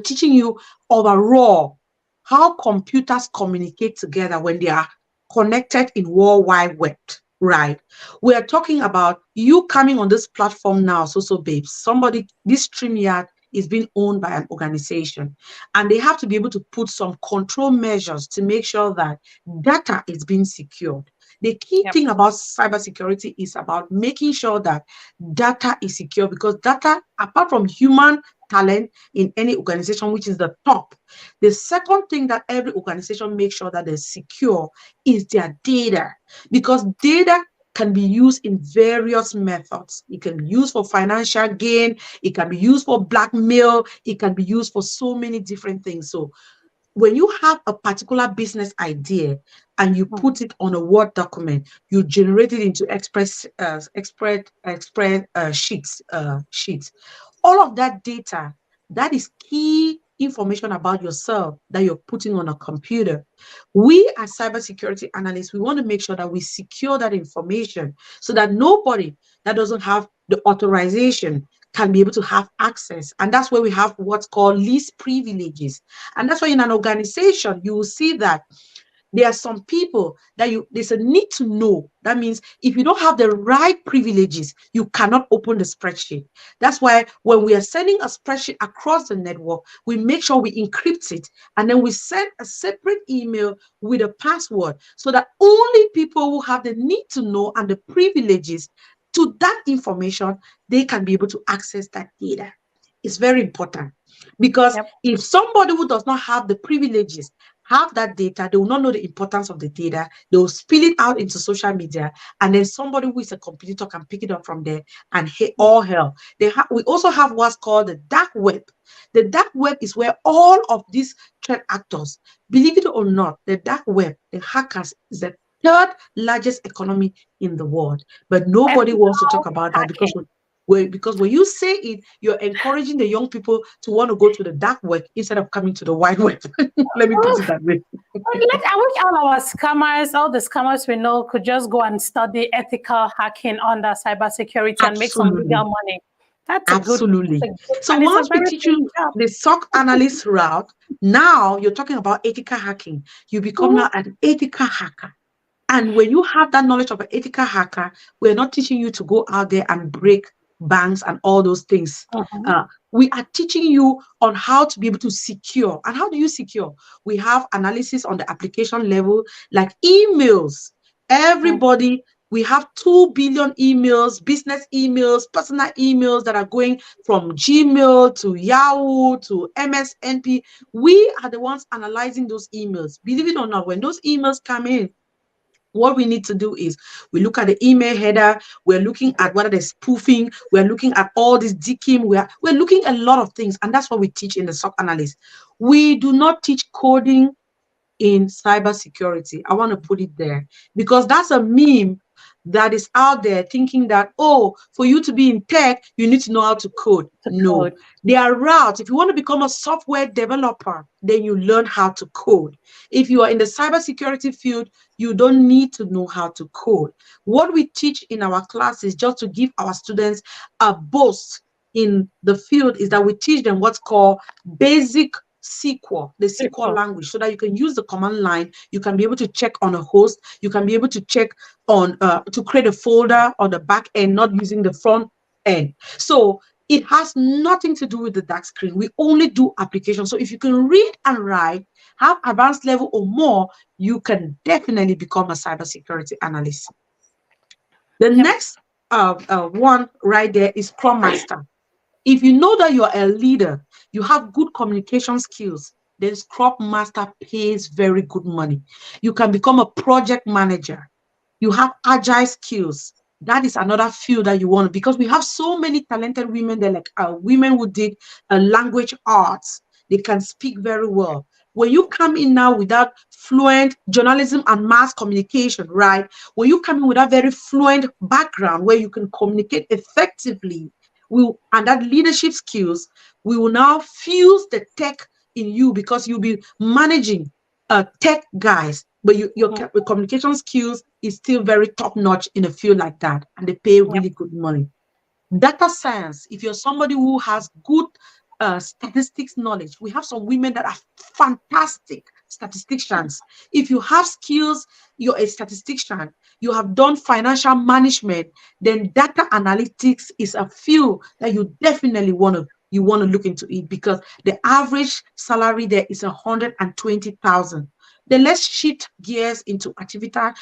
teaching you overall how computers communicate together when they are connected in World Wide Web, right? We are talking about you coming on this platform now, so babes. Somebody, this StreamYard is being owned by an organization, and they have to be able to put some control measures to make sure that data is being secured. The key Yep. thing about cybersecurity is about making sure that data is secure because data, apart from human talent in any organization, which is the top. The second thing that every organization makes sure that they're secure is their data, because data can be used in various methods. It can be used for financial gain, it can be used for blackmail, it can be used for so many different things. So when you have a particular business idea and you Mhm. put it on a Word document, you generate it into Express sheets. All of that data, that is key information about yourself that you're putting on a computer. We as cybersecurity analysts, we want to make sure that we secure that information so that nobody that doesn't have the authorization can be able to have access. And that's where we have what's called least privileges. And that's why in an organization, you will see that there are some people that there's a need to know. That means if you don't have the right privileges, you cannot open the spreadsheet. That's why when we are sending a spreadsheet across the network, we make sure we encrypt it and then we send a separate email with a password so that only people who have the need to know and the privileges to that information, they can be able to access that data. It's very important because Yep. if somebody who does not have the privileges have that data, they will not know the importance of the data. They will spill it out into social media, and then somebody who is a competitor can pick it up from there and hit all hell. We also have what's called the dark web. The dark web is where all of these threat actors, Believe it or not, the dark web, the hackers, is the third largest economy in the world. But nobody wants to talk Ethical about that because hacking. because when you say it, you're encouraging the young people to want to go to the dark web instead of coming to the wide web. Let me put Oh, it that way. I wish all our scammers, all the scammers we know, could just go and study ethical hacking under cybersecurity and make some Absolutely. legal money. That's Absolutely. a good, So and it's a once we very teach paying you job. the SOC analyst route, now you're talking about ethical hacking. You become Mhm, now an ethical hacker. And when you have that knowledge of an ethical hacker, we're not teaching you to go out there and break banks and all those things. mhm, Uh, we are teaching you on how to be able to secure. And how do you secure? We have analysis on the application level, like emails. mhm, Everybody, we have 2 billion emails, business emails, personal emails that are going from Gmail to Yahoo to MSNP. We are the ones analyzing those emails. Believe it or not, when those emails come in, what we need to do is we look at the email header, we're looking at whether there's spoofing, we're looking at all this DKIM, we're looking at a lot of things, and that's what we teach in the SOC analyst. We do not teach coding in cybersecurity. I want to put it there because that's a meme that is out there thinking that, oh, for you to be in tech, you need to know how to code. to No, code. there are routes. If you want to become a software developer, then you learn how to code. If you are in the cybersecurity field, you don't need to know how to code. What we teach in our classes, just to give our students a boost in the field, is that we teach them what's called basic SQL, the SQL SQL. language, so that you can use the command line. You can be able to check on a host. You can be able to check on to create a folder on the back end, not using the front end. So it has nothing to do with the dark screen. We only do application. So if you can read and write, have advanced level or more, you can definitely become a cybersecurity analyst. The Yep. next one right there is Scrum Master. If you know that you're a leader, you have good communication skills, then Scrum Master pays very good money. You can become a project manager. You have agile skills. That is another field that you want, because we have so many talented women. They're like women who did language arts. They can speak very well. When you come in now without fluent journalism and mass communication, right? When you come in with a very fluent background where you can communicate effectively, and that leadership skills, we will now fuse the tech in you, because you'll be managing tech guys, but your Mhm, communication skills is still very top notch in a field like that, and they pay yep. really good money. Data science, if you're somebody who has good statistics knowledge, we have some women that are fantastic statisticians. If you have skills, you're a statistician, you have done financial management, then data analytics is a field that you definitely want to look into it, because the average salary there is 120,000. Then let's shift gears into artificial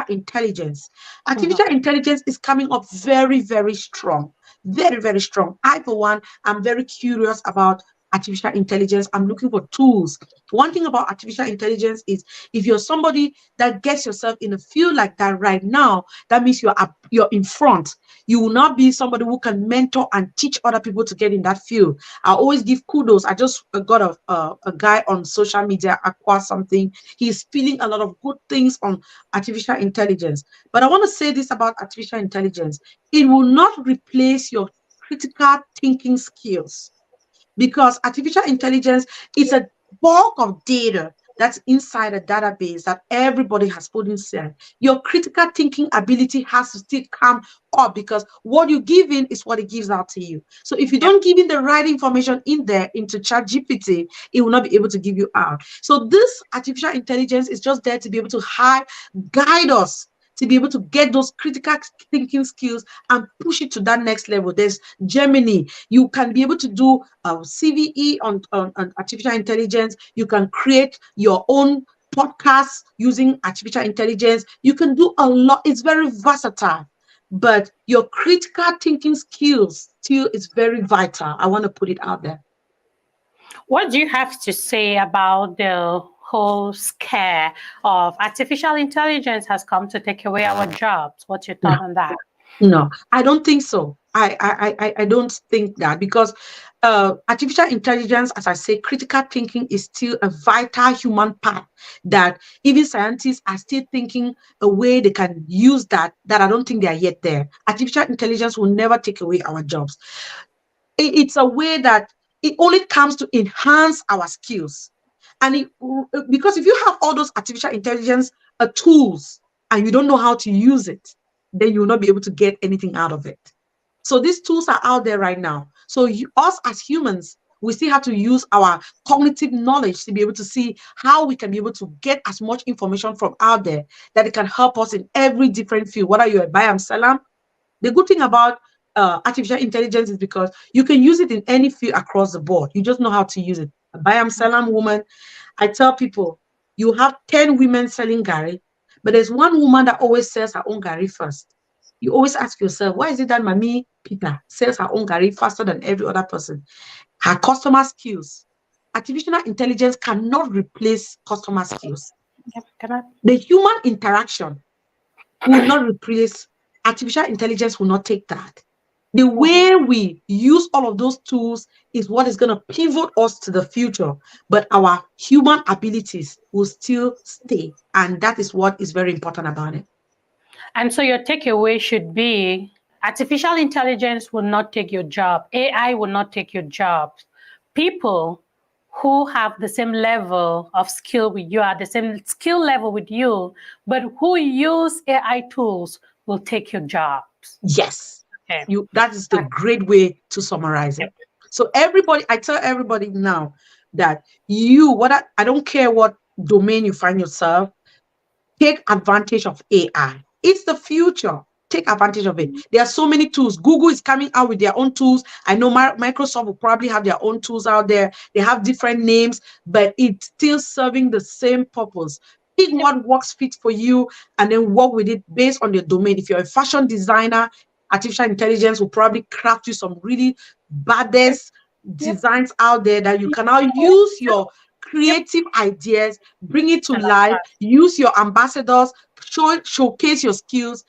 intelligence. Mhm, Artificial intelligence is coming up very, very strong. Very, very strong. I, for one, am very curious about artificial intelligence. I'm looking for tools. One thing about artificial intelligence is, if you're somebody that gets yourself in a field like that right now, that means you're in front. You will not be somebody who can mentor and teach other people to get in that field. I always give kudos. I just got a guy on social media, acquire something. He's spilling a lot of good things on artificial intelligence. But I want to say this about artificial intelligence: it will not replace your critical thinking skills, because artificial intelligence is a bulk of data that's inside a database that everybody has put inside. Your critical thinking ability has to still come up, because what you give in is what it gives out to you. So if you yep. don't give in the right information in there into ChatGPT, it will not be able to give you out. So this artificial intelligence is just there to be able to guide us, to be able to get those critical thinking skills and push it to that next level. There's Gemini. You can be able to do CVE on artificial intelligence. You can create your own podcasts using artificial intelligence. You can do a lot. It's very versatile, but your critical thinking skills still is very vital. I want to put it out there. What do you have to say about the whole scare of artificial intelligence has come to take away our jobs? What's your thought on that? No, I don't think so. I don't think that, because artificial intelligence, as I say, critical thinking is still a vital human part that even scientists are still thinking a way they can use that I don't think they are yet there. Artificial intelligence will never take away our jobs. It's a way that it only comes to enhance our skills. And because if you have all those artificial intelligence tools and you don't know how to use it, then you will not be able to get anything out of it. So these tools are out there right now. So us as humans, we still have to use our cognitive knowledge to be able to see how we can be able to get as much information from out there that it can help us in every different field, whether you're a buyer and seller. The good thing about artificial intelligence is because you can use it in any field across the board. You just know how to use it. A buyer and seller woman, I tell people, you have 10 women selling gari, but there's one woman that always sells her own gari first. You always ask yourself, why is it that Mami Peter sells her own gari faster than every other person? Her customer skills. Artificial intelligence cannot replace customer skills. Yep, the human interaction will not replace, artificial intelligence will not take that. The way we use all of those tools is what is going to pivot us to the future, but our human abilities will still stay. And that is what is very important about it. And so your takeaway should be artificial intelligence will not take your job. AI will not take your job. People who have the same level of skill with you, are the same skill level with you, but who use AI tools will take your jobs. Yes. Okay. That is the great way to summarize it. So everybody, I tell everybody now that I don't care what domain you find yourself, take advantage of AI. It's the future. Take advantage of it. There are so many tools. Google is coming out with their own tools. I know Microsoft will probably have their own tools out there. They have different names, but it's still serving the same purpose. Pick what works fit for you and then work with it based on your domain. If you're a fashion designer, artificial intelligence will probably craft you some really baddest designs out there that you can now use your creative ideas, bring it to life, use your ambassadors, showcase your skills.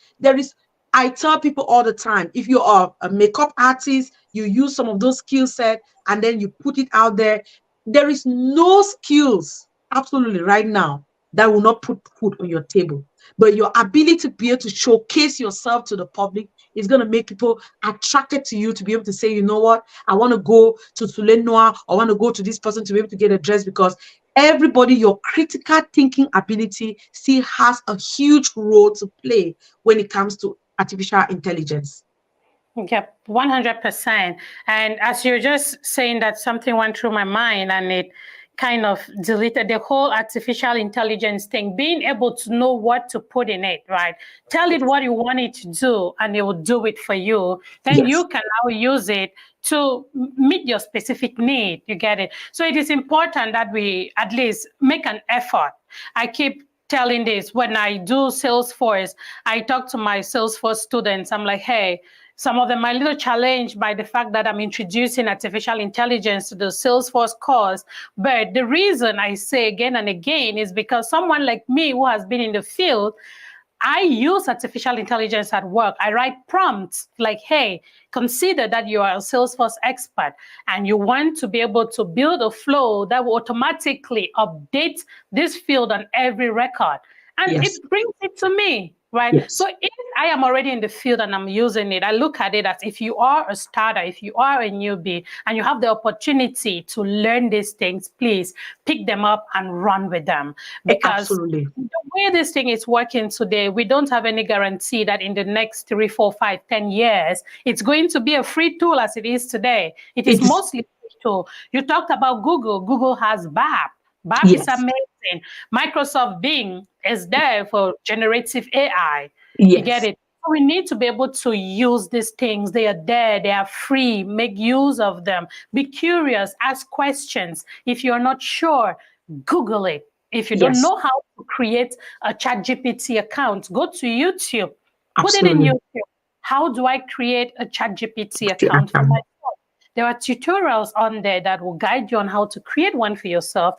I tell people all the time, if you are a makeup artist, you use some of those skill set and then you put it out there. There is no skills absolutely right now that will not put food on your table. But your ability to be able to showcase yourself to the public is going to make people attracted to you to be able to say, you know what, I want to go to Soleil Noir, I want to go to this person to be able to get a dress, because everybody, your critical thinking ability still has a huge role to play when it comes to artificial intelligence. Yep, 100%. And as you're just saying that, something went through my mind and it kind of deleted the whole artificial intelligence thing, being able to know what to put in it, right? Tell it what you want it to do and it will do it for you. Then you can now use it to meet your specific need. You get it? So it is important that we at least make an effort. I keep telling this when I do Salesforce. I talk to my Salesforce students. I'm like, hey, some of them are a little challenged by the fact that I'm introducing artificial intelligence to the Salesforce course. But the reason I say again and again is because someone like me who has been in the field, I use artificial intelligence at work. I write prompts like, hey, consider that you are a Salesforce expert and you want to be able to build a flow that will automatically update this field on every record. And it brings it to me, right? So if I am already in the field and I'm using it, I look at it as, if you are a starter, if you are a newbie and you have the opportunity to learn these things, please pick them up and run with them. Because the way this thing is working today, we don't have any guarantee that in the next 3, 4, 5, 10 years, it's going to be a free tool as it is today. It is mostly a free tool. You talked about Google. Google has BAP. BAP is amazing. Microsoft Bing is there for generative AI. You get it? So we need to be able to use these things. They are there. They are free. Make use of them. Be curious. Ask questions. If you're not sure, Google it. If you don't know how to create a ChatGPT account, go to YouTube. Put it in YouTube. How do I create a ChatGPT account for myself? There are tutorials on there that will guide you on how to create one for yourself.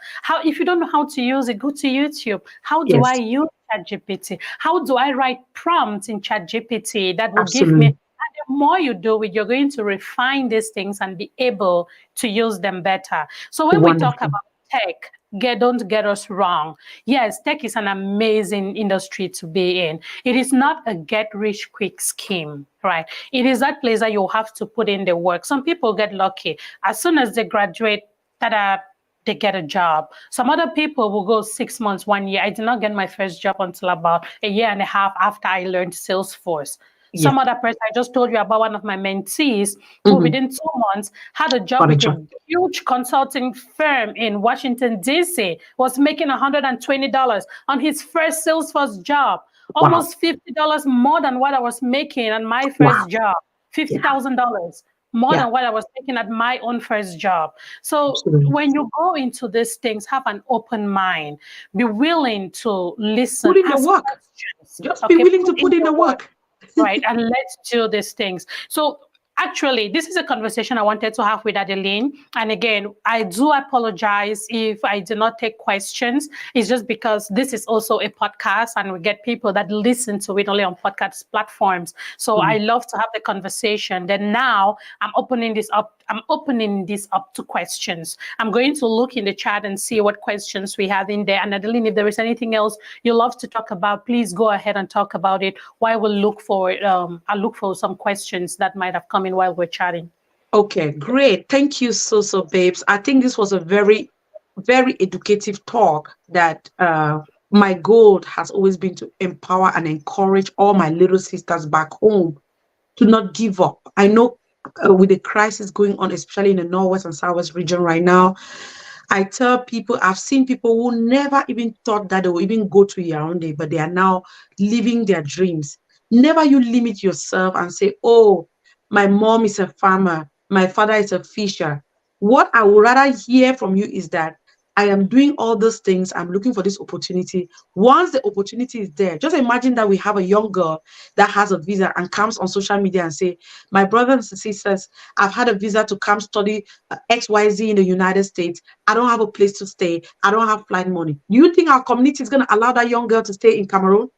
If you don't know how to use it, go to YouTube. How do I use ChatGPT? How do I write prompts in ChatGPT that will give me? And the the more you do it, you're going to refine these things and be able to use them better. So when we talk Wonderful. about tech, don't get us wrong. Yes, tech is an amazing industry to be in. It is not a get rich quick scheme, right? It is that place that you have to put in the work. Some people get lucky. As soon as they graduate, ta-da, they get a job. Some other people will go 6 months, 1 year. I did not get my first job until about a year and a half after I learned Salesforce. Yeah. Some other person, I just told you about one of my mentees who Mm-hmm. within 2 months had a job Got a with job. a huge consulting firm in Washington, D.C., was making $120 on his first Salesforce job, Wow. almost $50 more than what I was making on my Wow. first job, Yeah. $50,000 more Yeah. than what I was making at my own first job. So Absolutely. when you go into these things, have an open mind, be willing to Put listen, in the ask work. questions, Just be okay, willing put to in put in the the work, work. right? And let's do these things. So actually, this is a conversation I wanted to have with Adeline. And again, I do apologize if I do not take questions. It's just because this is also a podcast and we get people that listen to it only on podcast platforms. So I Mm. love to have the conversation. Then now I'm opening this up. I'm opening this up to questions. I'm going to look in the chat and see what questions we have in there. And Adeline, if there is anything else you love to talk about, please go ahead and talk about it. While we'll look for I'll look for some questions that might have come in while we're chatting. Okay, great. Thank you so, babes. I think this was a very, very educative talk that my goal has always been to empower and encourage all my little sisters back home to not give up. I know with the crisis going on, especially in the Northwest and Southwest region right now, I tell people, I've seen people who never even thought that they will even go to Yaoundé, but they are now living their dreams. Never you limit yourself and say, oh, my mom is a farmer, my father is a fisher. What I would rather hear from you is that I am doing all those things. I'm looking for this opportunity. Once the opportunity is there, just imagine that we have a young girl that has a visa and comes on social media and say, my brothers and sisters, I've had a visa to come study XYZ in the United States. I don't have a place to stay. I don't have flight money. Do you think our community is going to allow that young girl to stay in Cameroon?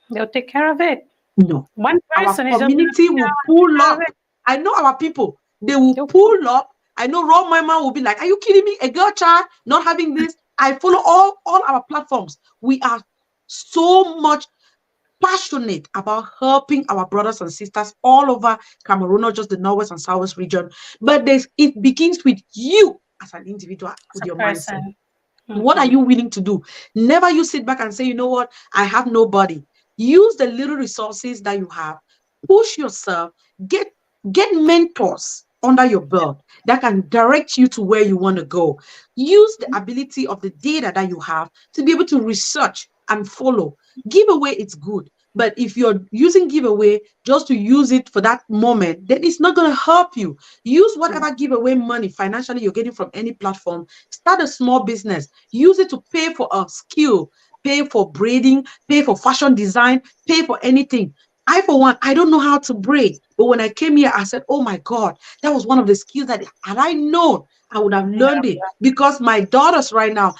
They'll take care of it. No. One Our person is just going to community will pull take care of up. it. I know our people, they will They'll pull up. I know raw mama will be like, are you kidding me? A girl child not having this. I follow all our platforms. We are so much passionate about helping our brothers and sisters all over Cameroon, not just the Northwest and Southwest region. But it begins with you as an individual as with a your mindset. person. What are you willing to do? Never you sit back and say, you know what? I have nobody. Use the little resources that you have. Push yourself. Get mentors under your belt that can direct you to where you want to go. Use the ability of the data that you have to be able to research and follow. Giveaway, it's good. But if you're using giveaway just to use it for that moment, then it's not going to help you. Use whatever giveaway money financially you're getting from any platform. Start a small business. Use it to pay for a skill, pay for braiding, pay for fashion design, pay for anything. I, for one, I don't know how to braid. But when I came here, I said, oh my God, that was one of the skills that had I known, I would have learned it. Because my daughters right now,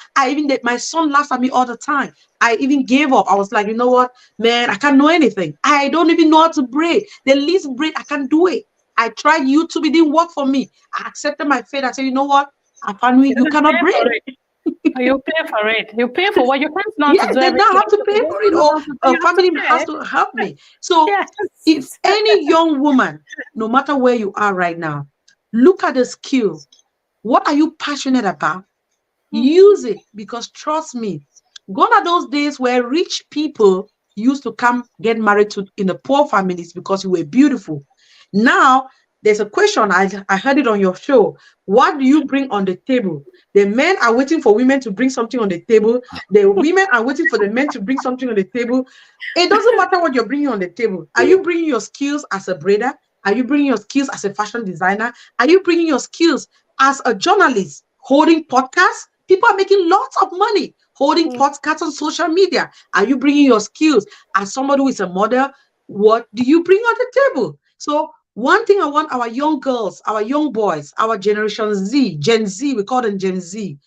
my son laughs at me all the time. I even gave up. I was like, you know what, man, I can't know anything. I don't even know how to braid. The least braid, I can't do it. I tried YouTube, it didn't work for me. I accepted my fate. I said, you know what, apparently you cannot braid. You pay for it. You pay for what you can't not to Yes, do they now everything. have to pay for it, or You a have to family has pay. to help me. So Yes. if any young woman, no matter where you are right now, look at the skill. What are you passionate about? Use it, because trust me, gone are those days where rich people used to come get married to in the poor families because you were beautiful. Now there's a question, I heard it on your show. What do you bring on the table? The men are waiting for women to bring something on the table. The women are waiting for the men to bring something on the table. It doesn't matter what you're bringing on the table. Are you bringing your skills as a braider? Are you bringing your skills as a fashion designer? Are you bringing your skills as a journalist holding podcasts? People are making lots of money holding podcasts on social media. Are you bringing your skills as somebody who is a model? What do you bring on the table? So one thing I want our young girls, our young boys, our generation Z, Gen Z, we call them Gen Z.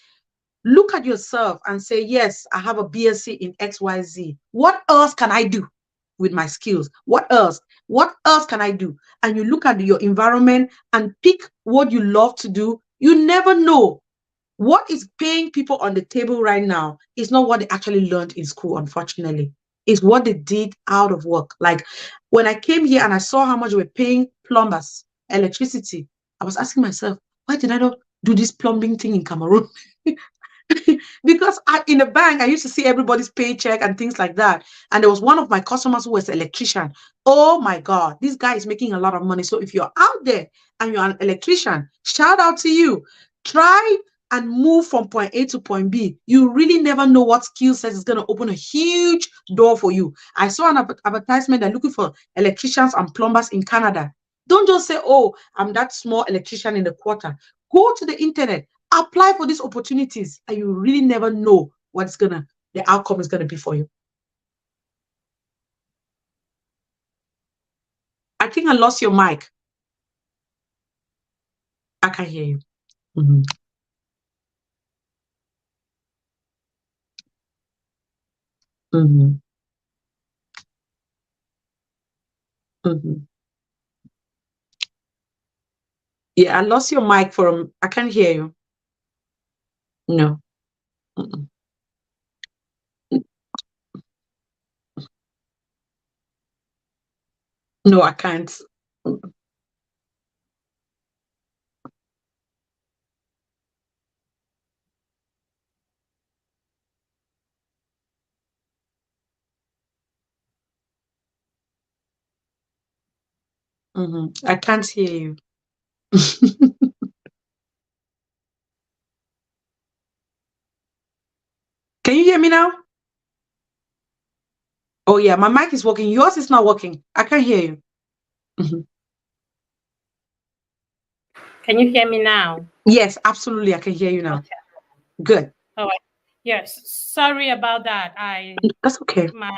Look at yourself and say, yes, I have a BSc in XYZ. What else can I do? with my skills. What else? What else can I do? And you look at your environment and pick what you love to do. You never know. What is paying people on the table right now is not what they actually learned in school, unfortunately. It's what they did out of work. Like when I came here and I saw how much they were paying plumbers, electricity, I was asking myself, why did I not do this plumbing thing in Cameroon? Because in a bank, I used to see everybody's paycheck and things like that. And there was one of my customers who was an electrician. Oh my God, this guy is making a lot of money. So if you're out there and you're an electrician, shout out to you. Try and move from point A to point B. You really never know what skill set is going to open a huge door for you. I saw an advertisement that looking for electricians and plumbers in Canada. Don't just say, oh, I'm that small electrician in the quarter. Go to the internet, apply for these opportunities, and you really never know what's the outcome is gonna be for you. I think I lost your mic. I can hear you. Mm-hmm. Mm-hmm. Mm-hmm. Yeah, I lost your mic I can't hear you. No. Mm-mm. No, I can't. Mm-hmm. I can't hear you. Can you hear me now? Oh yeah, my mic is working. Yours is not working. I can't hear you. Mm-hmm. Can you hear me now? Yes, absolutely. I can hear you now. Okay. Good. All right. Yes. Sorry about that. That's okay. My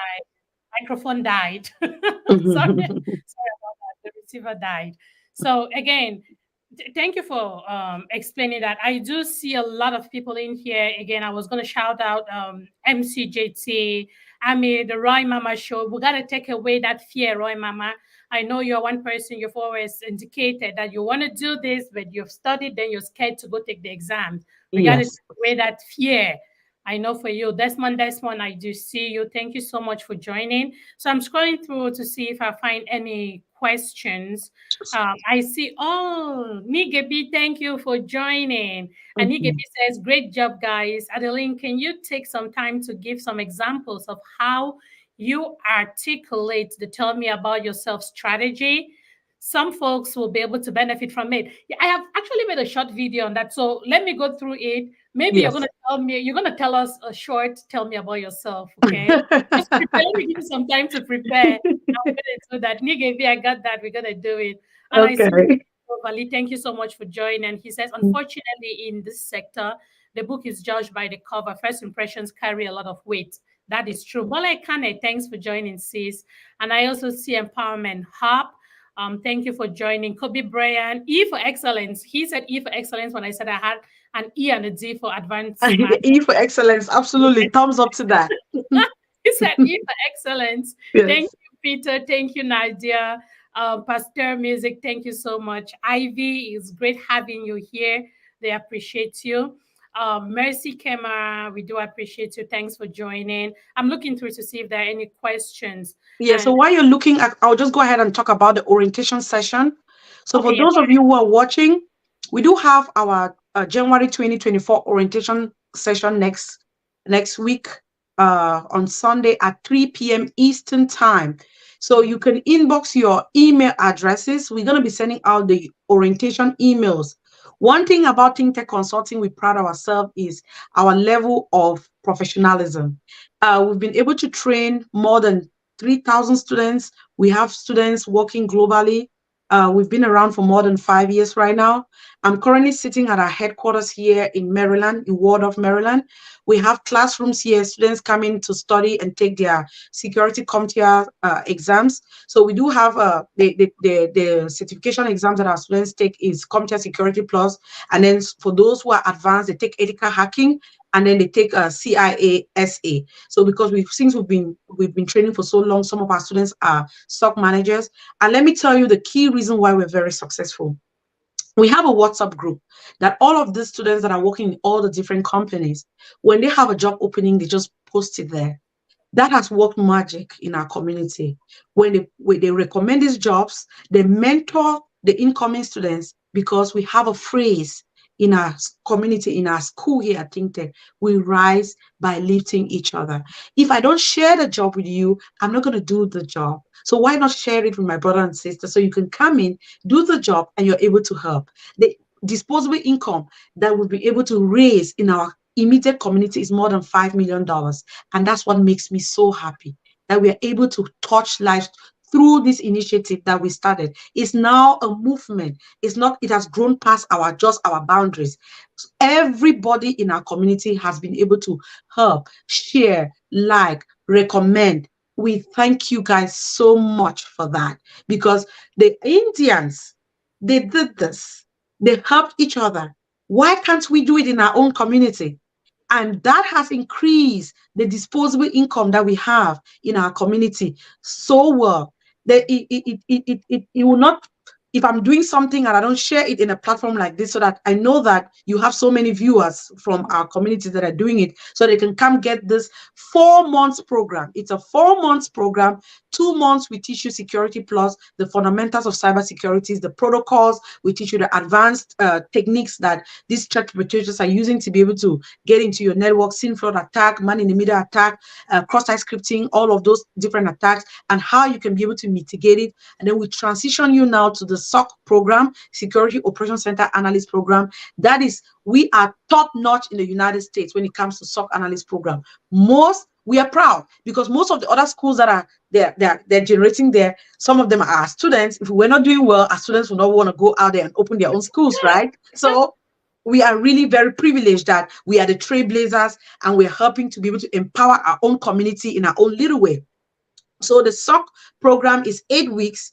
microphone died. Sorry about that. The receiver died. So again, thank you for explaining that. I do see a lot of people in here. Again, I was going to shout out MCJT, the Roy Mama show. We got to take away that fear, Roy Mama. I know you're one person, you've always indicated that you want to do this, but you've studied, then you're scared to go take the exam. We got to take away that fear. I know for you, Desmond, I do see you. Thank you so much for joining. So I'm scrolling through to see if I find any questions. I see, Nigebi, thank you for joining. And Nigebi says, great job, guys. Adeline, can you take some time to give some examples of how you articulate the tell me about yourself strategy? Some folks will be able to benefit from it. I have actually made a short video on that. So let me go through it. Maybe you're going to tell us a short, tell me about yourself. Okay. Just prepare. Let me give you some time to prepare. I'm going to do that. Nigebi, I got that. We're going to do it. And I see Vali, thank you so much for joining. And he says, unfortunately, in this sector, the book is judged by the cover. First impressions carry a lot of weight. That is true. Bola Kane, thanks for joining, sis. And I also see Empowerment Hub. Thank you for joining. Kobe Brian, E for excellence. He said E for excellence when I said I had an E and a D for advanced. E for excellence. Absolutely. Thumbs up to that. He said E for excellence. Yes. Thank you, Peter. Thank you, Nadia. Pastor Music, thank you so much. Ivy, it's great having you here. They appreciate you. Mercy Kema, we do appreciate you. Thanks for joining. I'm looking through to see if there are any questions. Yeah, so while you're looking at, I'll just go ahead and talk about the orientation session. So for those of you who are watching, we do have our January 2024 orientation session next week on Sunday at 3 p.m. Eastern time. So you can inbox your email addresses. We're going to be sending out the orientation emails. One thing about Think Tech Consulting we pride ourselves is our level of professionalism. We've been able to train more than 3,000 students. We have students working globally. We've been around for more than 5 years right now. I'm currently sitting at our headquarters here in Maryland, in Ward of Maryland. We have classrooms here, students coming to study and take their security CompTIA exams. So we do have the certification exams that our students take is CompTIA Security Plus. And then for those who are advanced, they take ethical hacking and then they take a CIASA. So because since we've been training for so long, some of our students are stock managers. And let me tell you the key reason why we're very successful. We have a WhatsApp group that all of the students that are working in all the different companies, when they have a job opening, they just post it there. That has worked magic in our community. When they recommend these jobs, they mentor the incoming students, because we have a phrase in our community, in our school here at Think Tech: we rise by lifting each other. If I don't share the job with you, I'm not going to do the job. So why not share it with my brother and sister, so you can come in, do the job, and you're able to help? The disposable income that we'll be able to raise in our immediate community is more than $5 million. And that's what makes me so happy, that we are able to touch lives through this initiative that we started. It's now a movement. It's not, it has grown past our boundaries. Everybody in our community has been able to help, share, like, recommend. We thank you guys so much for that, because the Indians, they did this. They helped each other. Why can't we do it in our own community? And that has increased the disposable income that we have in our community so well that it will not, if I'm doing something and I don't share it in a platform like this, so that I know that you have so many viewers from our community that are doing it, so they can come get this 4 months program. It's a 4 months program. 2 months we teach you Security Plus, the fundamentals of cybersecurity, the protocols. We teach you the advanced techniques that these threat perpetrators are using to be able to get into your network: SIM fraud attack, man-in-the-middle attack, cross-site scripting, all of those different attacks, and how you can be able to mitigate it. And then we transition you now to the SOC program, Security Operations Center Analyst program. That is, we are top-notch in the United States when it comes to SOC Analyst program. We are proud, because most of the other schools that are they're generating there, some of them are our students. If we're not doing well, our students will not want to go out there and open their own schools, right? So we are really very privileged that we are the trailblazers, and we're helping to be able to empower our own community in our own little way. So the SOC program is 8 weeks.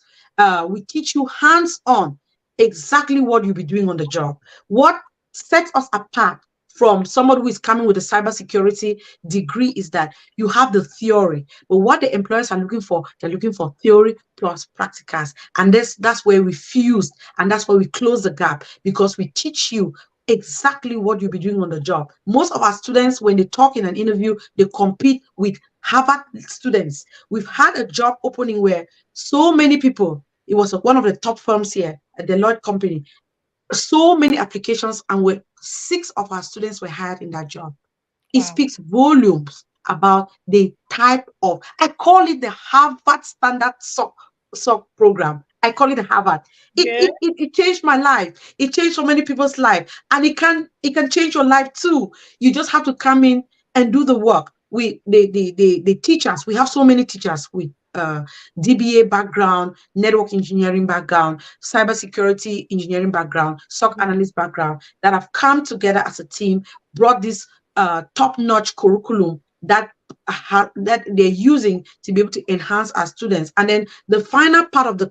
We teach you hands-on exactly what you'll be doing on the job. What sets us apart from somebody who is coming with a cybersecurity degree is that you have the theory, but what the employers are looking for, they're looking for theory plus practicals. And that's where we fused, and that's where we close the gap, because we teach you exactly what you'll be doing on the job. Most of our students, when they talk in an interview, they compete with Harvard students. We've had a job opening where so many people, it was one of the top firms here, a Deloitte company, so many applications, and 6 of our students were hired in that job. It speaks volumes about the type of, I call it the Harvard Standard SOC program. I call it Harvard. It changed my life. It changed so many people's life, and it can change your life too. You just have to come in and do the work. The teachers, we have so many teachers with DBA background, network engineering background, cybersecurity engineering background, SOC analyst background, that have come together as a team, brought this top-notch curriculum that they're using to be able to enhance our students. And then the final part of the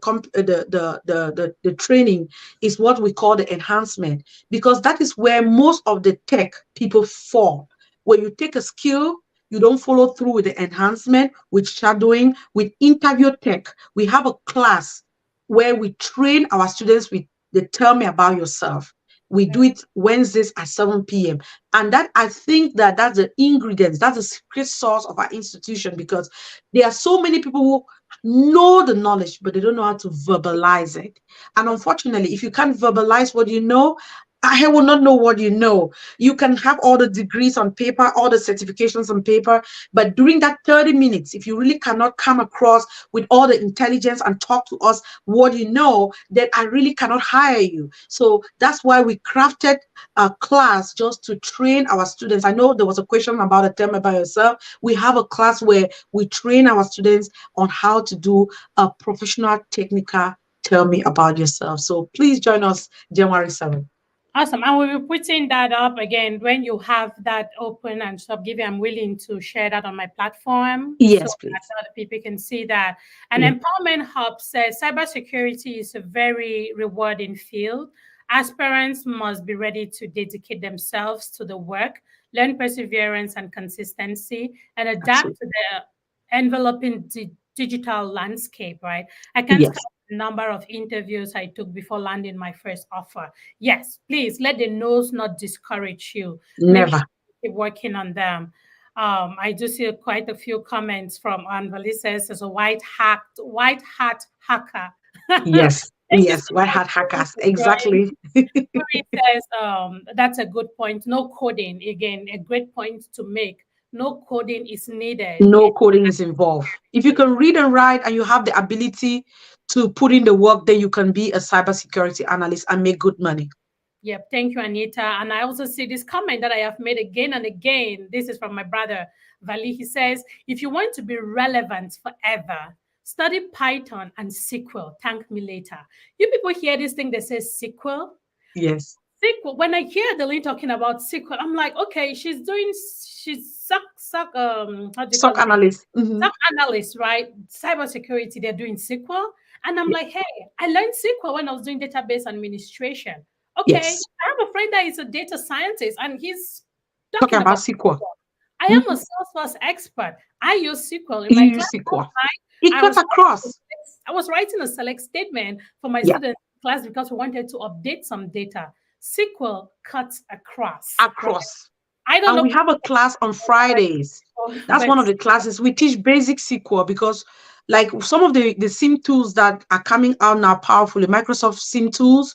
training is what we call the enhancement, because that is where most of the tech people fall. When you take a skill, you don't follow through with the enhancement, with shadowing, with interview tech. We have a class where we train our students with the Tell Me About Yourself. We do it Wednesdays at 7 p.m. And that, I think that's the ingredients, that's the secret sauce of our institution, because there are so many people who know the knowledge, but they don't know how to verbalize it. And unfortunately, if you can't verbalize what you know, I will not know what you know. You can have all the degrees on paper, all the certifications on paper, but during that 30 minutes, if you really cannot come across with all the intelligence and talk to us what you know, then I really cannot hire you. So that's why we crafted a class just to train our students. I know there was a question about a Tell Me About Yourself. We have a class where we train our students on how to do a professional, technical Tell Me About Yourself. So please join us January 7th. Awesome. And we'll be putting that up again when you have that open and stuff. I'm willing to share that on my platform. Yes, so please. that other people can see that. And Empowerment Hub says cybersecurity is a very rewarding field. Aspirants must be ready to dedicate themselves to the work, learn perseverance and consistency, and adapt Absolutely. to the enveloping digital landscape, right? I can't Yes. count the number of interviews I took before landing my first offer. Yes, please let the no's not discourage you. Make sure Never. you keep working on them. I do see quite a few comments from Anvali says as a white hat hacker. Yes. Thank you so Yes. White much hat hackers. for joining. Exactly. It says that's a good point. No coding, again, a great point to make. No coding is needed. No coding is involved. If you can read and write and you have the ability to put in the work, then you can be a cybersecurity analyst and make good money. Yep, thank you, Anita. And I also see this comment that I have made again and again. This is from my brother, Vali. He says, if you want to be relevant forever, study Python and SQL. Thank me later. You people hear this thing that says SQL? Yes. SQL, when I hear Adeline talking about SQL, I'm like, okay, she's how do you call Stock it? analyst. Some analysts, right? Cybersecurity, they're doing SQL. And I'm Yeah. like, hey, I learned SQL when I was doing database administration. Okay, Yes. I have a friend that is a data scientist and he's Talking talking about about SQL. SQL. I am a Mhm. Salesforce expert. I use SQL in You my use class last SQL. night. It I cut was across. I was writing a select statement for my Yeah. student class because we wanted to update some data. SQL cuts across, right? Across. I don't And know, we have a class on Fridays. That's but one of the classes. We teach basic SQL because, like, some of the SIM tools that are coming out now powerfully, Microsoft SIM tools,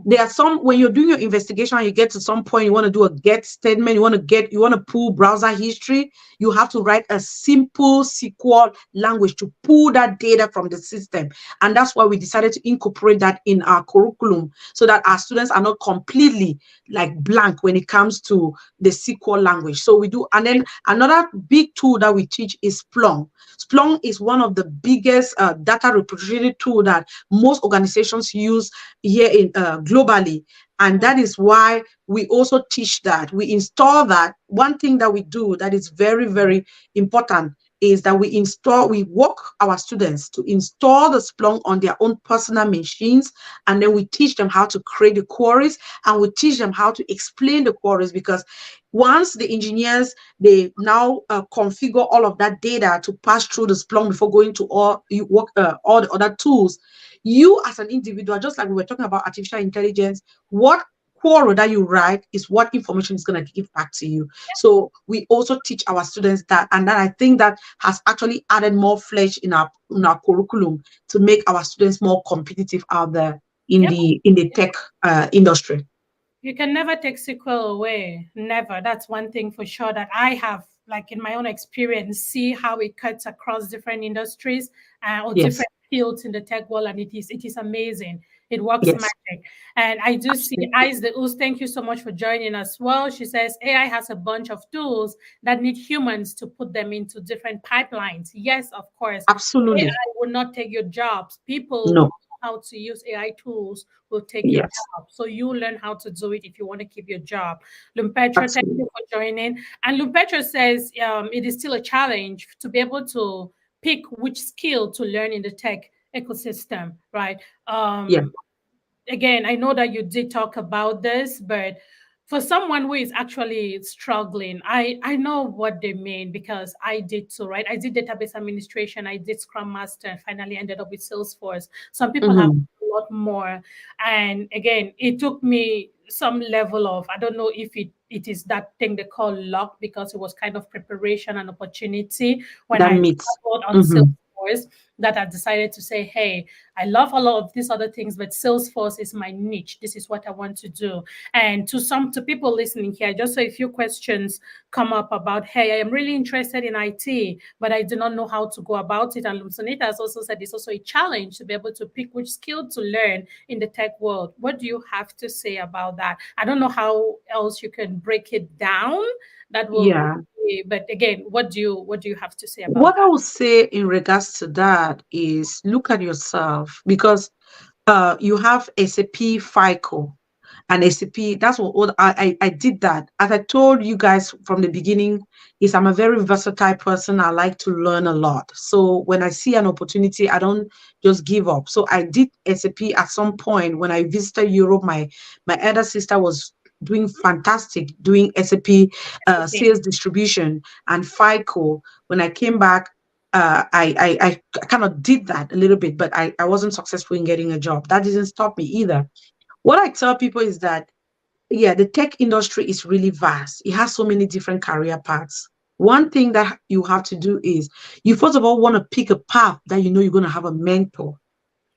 there are some when you're doing your investigation, you get to some point, you want to do a get statement, you want to pull browser history, you have to write a simple SQL language to pull that data from the system. And that's why we decided to incorporate that in our curriculum so that our students are not completely like blank when it comes to the SQL language. So we do, and then another big tool that we teach is Splunk. Splunk is one of the biggest data repository tool that most organizations use here in globally, and that is why we also teach that. We install that. One thing that we do that is very, very important is that we work our students to install the Splunk on their own personal machines, and then we teach them how to create the queries, and we teach them how to explain the queries, because once the engineers, they now configure all of that data to pass through the Splunk before going to all the other tools. You as an individual, just like we were talking about artificial intelligence, what query that you write is what information is going to give back to you. So we also teach our students that, and then I think that has actually added more flesh in our curriculum to make our students more competitive out there in yep. the tech industry. You can never take sequel away. Never. That's one thing for sure that I have, like in my own experience, see how it cuts across different industries or Yes, different fields in the tech world, and it is amazing. It works yes, magic. And I do see absolutely. Eyes the Ooze. Thank you so much for joining as well. She says AI has a bunch of tools that need humans to put them into different pipelines. Yes, of course. Absolutely. AI will not take your jobs. People who No. know how to use AI tools will take your Yes, job. So you learn how to do it if you want to keep your job. Lumpetra, thank absolutely. you for joining. And Lumpetra says it is still a challenge to be able to pick which skill to learn in the tech ecosystem, right? Yeah. Again, I know that you did talk about this, but for someone who is actually struggling, I know what they mean because I did too, right? I did database administration, I did Scrum Master, and finally ended up with Salesforce. Some people have Mhm. a lot more. And again, it took me some level of, I don't know if it is that thing they call luck because it was kind of preparation and opportunity when That I meets. stumbled on Mhm. Salesforce that I decided to say, hey, I love a lot of these other things, but Salesforce is my niche. This is what I want to do. And to people listening here, just so a few questions come up about, hey, I am really interested in IT, but I do not know how to go about it. And Lumsonita has also said it's also a challenge to be able to pick which skill to learn in the tech world. What do you have to say about that? I don't know how else you can break it down. That will, Yeah. but again, what do you have to say about What I that? would say in regards to that is look at yourself, because you have SAP FICO and ACP. That's what I did that. As I told you guys from the beginning, is I'm a very versatile person. I like to learn a lot. So when I see an opportunity, I don't just give up. So I did SAP at some point when I visited Europe. My elder sister was doing fantastic, doing SAP Okay. sales distribution and FICO. When I came back, I kind of did that a little bit, but I wasn't successful in getting a job. That didn't stop me either. What I tell people is that, yeah, the tech industry is really vast. It has so many different career paths. One thing that you have to do is you first of all want to pick a path that you know you're going to have a mentor.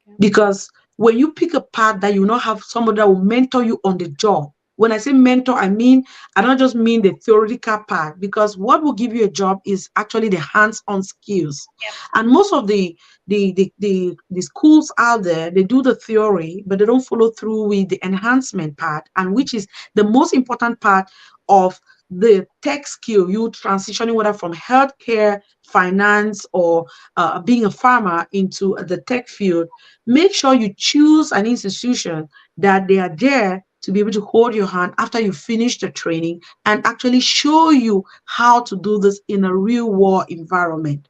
Yeah. Because when you pick a path that you not have somebody that will mentor you on the job, when I say mentor, I don't just mean the theoretical part, because what will give you a job is actually the hands-on skills. Yep. And most of the schools out there, they do the theory, but they don't follow through with the enhancement part, and which is the most important part of the tech skill, you transitioning whether from healthcare, finance, or being a farmer into the tech field. Make sure you choose an institution that they are there to be able to hold your hand after you finish the training and actually show you how to do this in a real world environment.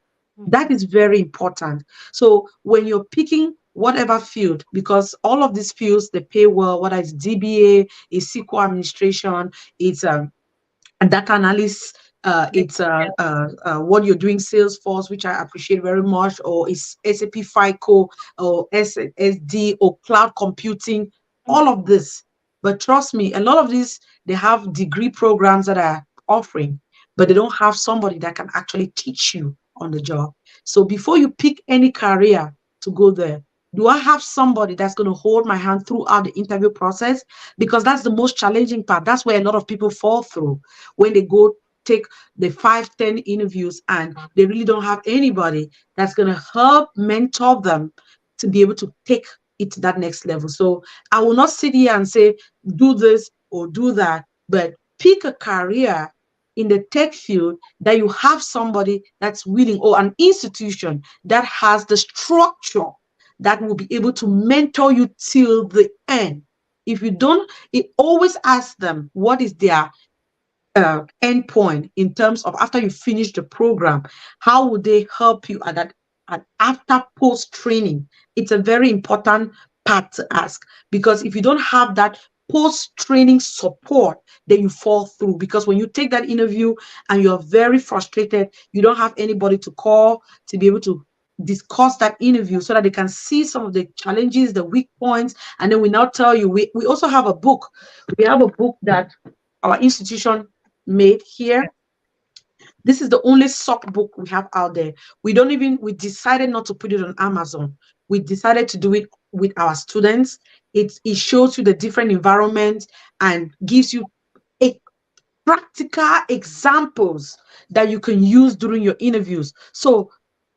That Mhm. is very important. So when you're picking whatever field, because all of these fields they pay well, whether it's DBA, it's SQL administration, it's a data analyst, Yeah. it's what you're doing Salesforce, which I appreciate very much, or it's SAP FICO or SD or cloud computing, all Mhm. of this. But trust me, a lot of these they have degree programs that are offering, but they don't have somebody that can actually teach you on the job. So before you pick any career to go there, do I have somebody that's going to hold my hand throughout the interview process? Because that's the most challenging part. That's where a lot of people fall through when they go take the 5, 10 interviews and they really don't have anybody that's going to help mentor them to be able to take it to that next level. So I will not sit here and say, do this or do that, but pick a career in the tech field that you have somebody that's willing, or an institution that has the structure that will be able to mentor you till the end. If you don't, it always ask them what is their endpoint in terms of after you finish the program, how would they help you at that at after post training? It's a very important part to ask, because if you don't have that post training support, then you fall through, because when you take that interview and you're very frustrated, you don't have anybody to call to be able to discuss that interview so that they can see some of the challenges, the weak points, and then we now tell you. We also have a book. We have a book that our institution made here. This is the only sock book we have out there. We decided not to put it on Amazon. We decided to do it with our students. It shows you the different environments and gives you a practical examples that you can use during your interviews. So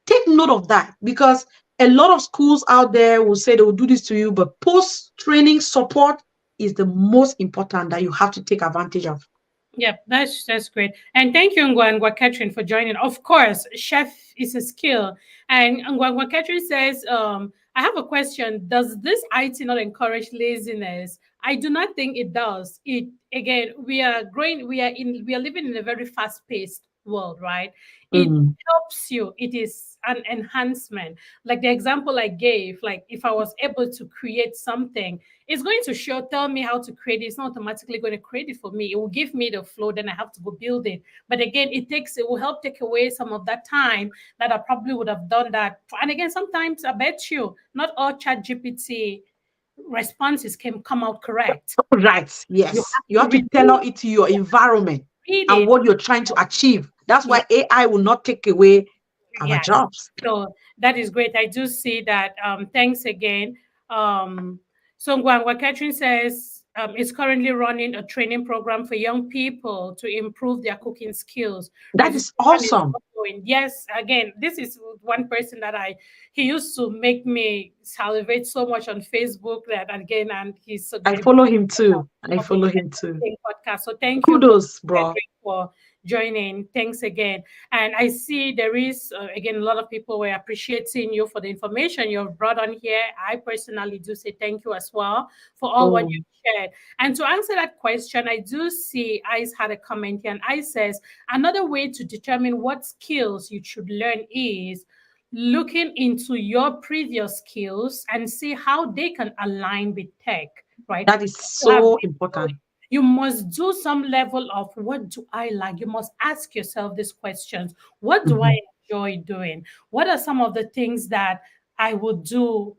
take note of that, because a lot of schools out there will say they will do this to you, but post training support is the most important that you have to take advantage of. Yeah, that's great. And thank you, Ngwa Catherine, for joining. Of course, chef is a skill. And Ngwa Catherine says, I have a question. Does this IT not encourage laziness? I do not think it does. It again, we are growing, we are living in a very fast-paced world, right? It Mhm. helps you, it is an enhancement. Like the example I gave, like if I was able to create something, it's going to tell me how to create it. It's not automatically going to create it for me. It will give me the flow, then I have to go build it. But again, it will help take away some of that time that I probably would have done that. And again, sometimes I bet you not all chat GPT responses can come out correct. Right. You Yes. You have have to to redo tailor it to your environment read and it. what you're trying to achieve. That's Yeah. why AI will not take away our Yes. jobs. So that is great. I do see that. Thanks again. So Ngwangwa Catherine says is currently running a training program for young people to improve their cooking skills. That is Registration is awesome. ongoing. Yes, again, this is one person that he used to make me salivate so much on Facebook that and he's a I great follow him too. I of a follow great him too. podcast. So thank you, Kudos, Ngwangwa bro. for joining. Thanks again. And I see there is, again, a lot of people were appreciating you for the information you've brought on here. I personally do say thank you as well for all what Oh, you shared. And to answer that question, I do see Ice had a comment here, and Ice says another way to determine what skills you should learn is looking into your previous skills and see how they can align with tech, right? that is You have so been doing, important. you must do some level of what do I like? You must ask yourself these questions. What do I Mhm. enjoy doing? What are some of the things that I would do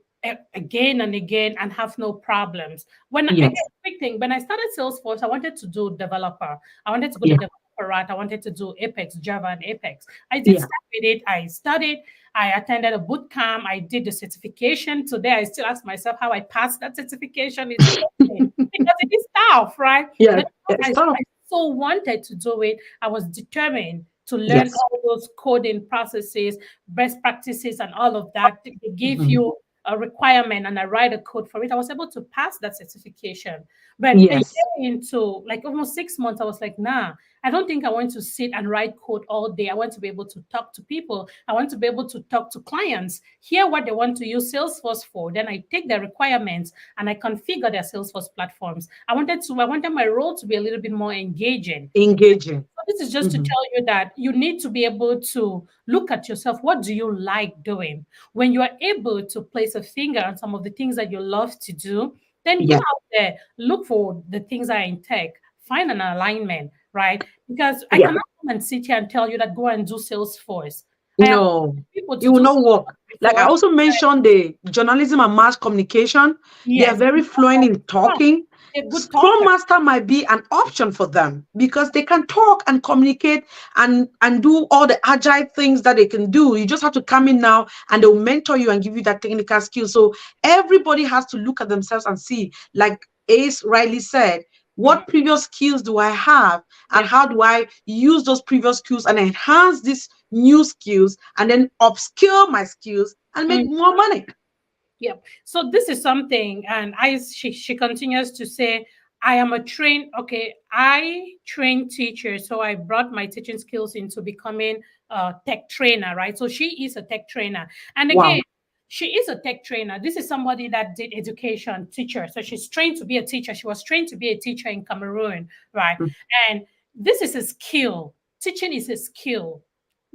again and again and have no problems? When again, Yes, quick thing, when I started Salesforce, I wanted to do developer. I wanted to go the yeah, developer route. I wanted to do Apex, Java, and Apex. I did yeah, start with it. I studied. I attended a boot camp. I did the certification. Today, I still ask myself how I passed that certification. It's crazy because it is tough, right? yeah. But because Stop. I so wanted to do it, I was determined to learn Yes. all those coding processes, best practices, and all of that. They give Mhm. you a requirement, and I write a code for it. I was able to pass that certification. But a Yes. year into, like almost 6 months, I was like, nah, I don't think I want to sit and write code all day. I want to be able to talk to people. I want to be able to talk to clients, hear what they want to use Salesforce for. Then I take their requirements and I configure their Salesforce platforms. I wanted my role to be a little bit more engaging. Engaging. So this is just to Mhm. tell you that you need to be able to look at yourself. What do you like doing? When you are able to place a finger on some of the things that you love to do, then go Yes. out there, look for the things that are in tech, find an alignment, right? Because I Yeah. cannot come and sit here and tell you that go and do Salesforce. I have No, people it to will do not work. Salesforce Like I before. also mentioned the journalism and mass communication. They are Yes, very fluent in talking. they're good Scrum talkers. Master might be an option for them because they can talk and communicate and do all the agile things that they can do. You just have to come in now and they'll mentor you and give you that technical skill. So everybody has to look at themselves and see, like Ace rightly said, Mhm. what previous skills do I have and Yep. how do I use those previous skills and enhance these new skills and then upskill my skills and make Mm. more money. Yep. So this is something, and she continues to say, I am a trained, okay, I train teachers. So I brought my teaching skills into becoming a tech trainer, right? So she is a tech trainer. And again, Wow. she is a tech trainer. This is somebody that did education, teacher. So she's trained to be a teacher. She was trained to be a teacher in Cameroon, right? Mm. And this is a skill. Teaching is a skill.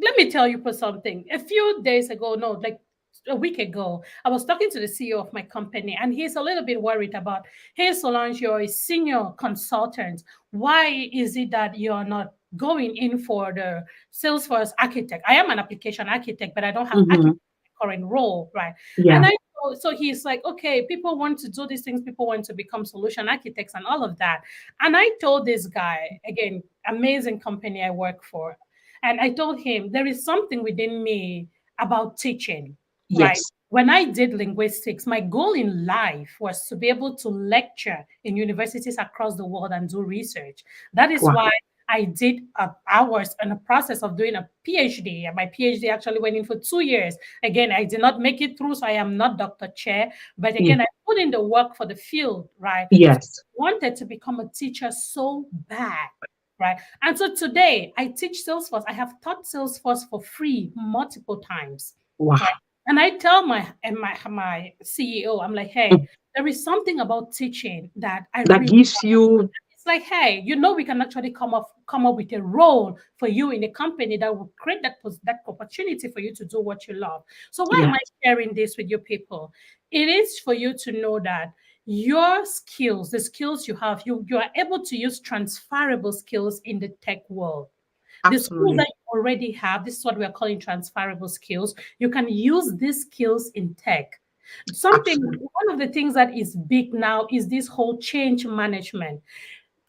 Let me tell you for something. A few days ago, no, like a week ago, I was talking to the CEO of my company, and he's a little bit worried about, hey, Solange, you're a senior consultant. Why is it that you're not going in for the Salesforce architect? I am an application architect, but I don't have Mm-hmm. architect current role, right? And Yeah. so he's like, okay, people want to do these things, people want to become solution architects and all of that. And I told this guy, again, amazing company I work for, and I told him there is something within me about teaching, right? Yes. When I did linguistics, my goal in life was to be able to lecture in universities across the world and do research. That is Wow. why I did hours in the process of doing a PhD. And my PhD actually went in for 2 years. Again, I did not make it through, so I am not Dr. Chair. But Yeah. again, I put in the work for the field, right? So Yes. I wanted to become a teacher so bad, right? And so today I teach Salesforce. I have taught Salesforce for free multiple times, Wow. right? And I tell my CEO, I'm like, hey, Mm. there is something about teaching that I That really, gives you, it's like, hey, we can actually come up with a role for you in a company that will create that opportunity for you to do what you love. So why yeah, am I sharing this with your people? It is for you to know that your skills, the skills you have, you are able to use transferable skills in the tech world. The skills that absolutely. you already have, this is what we are calling transferable skills. You can use these skills in tech. Absolutely. One of the things that is big now is this whole change management.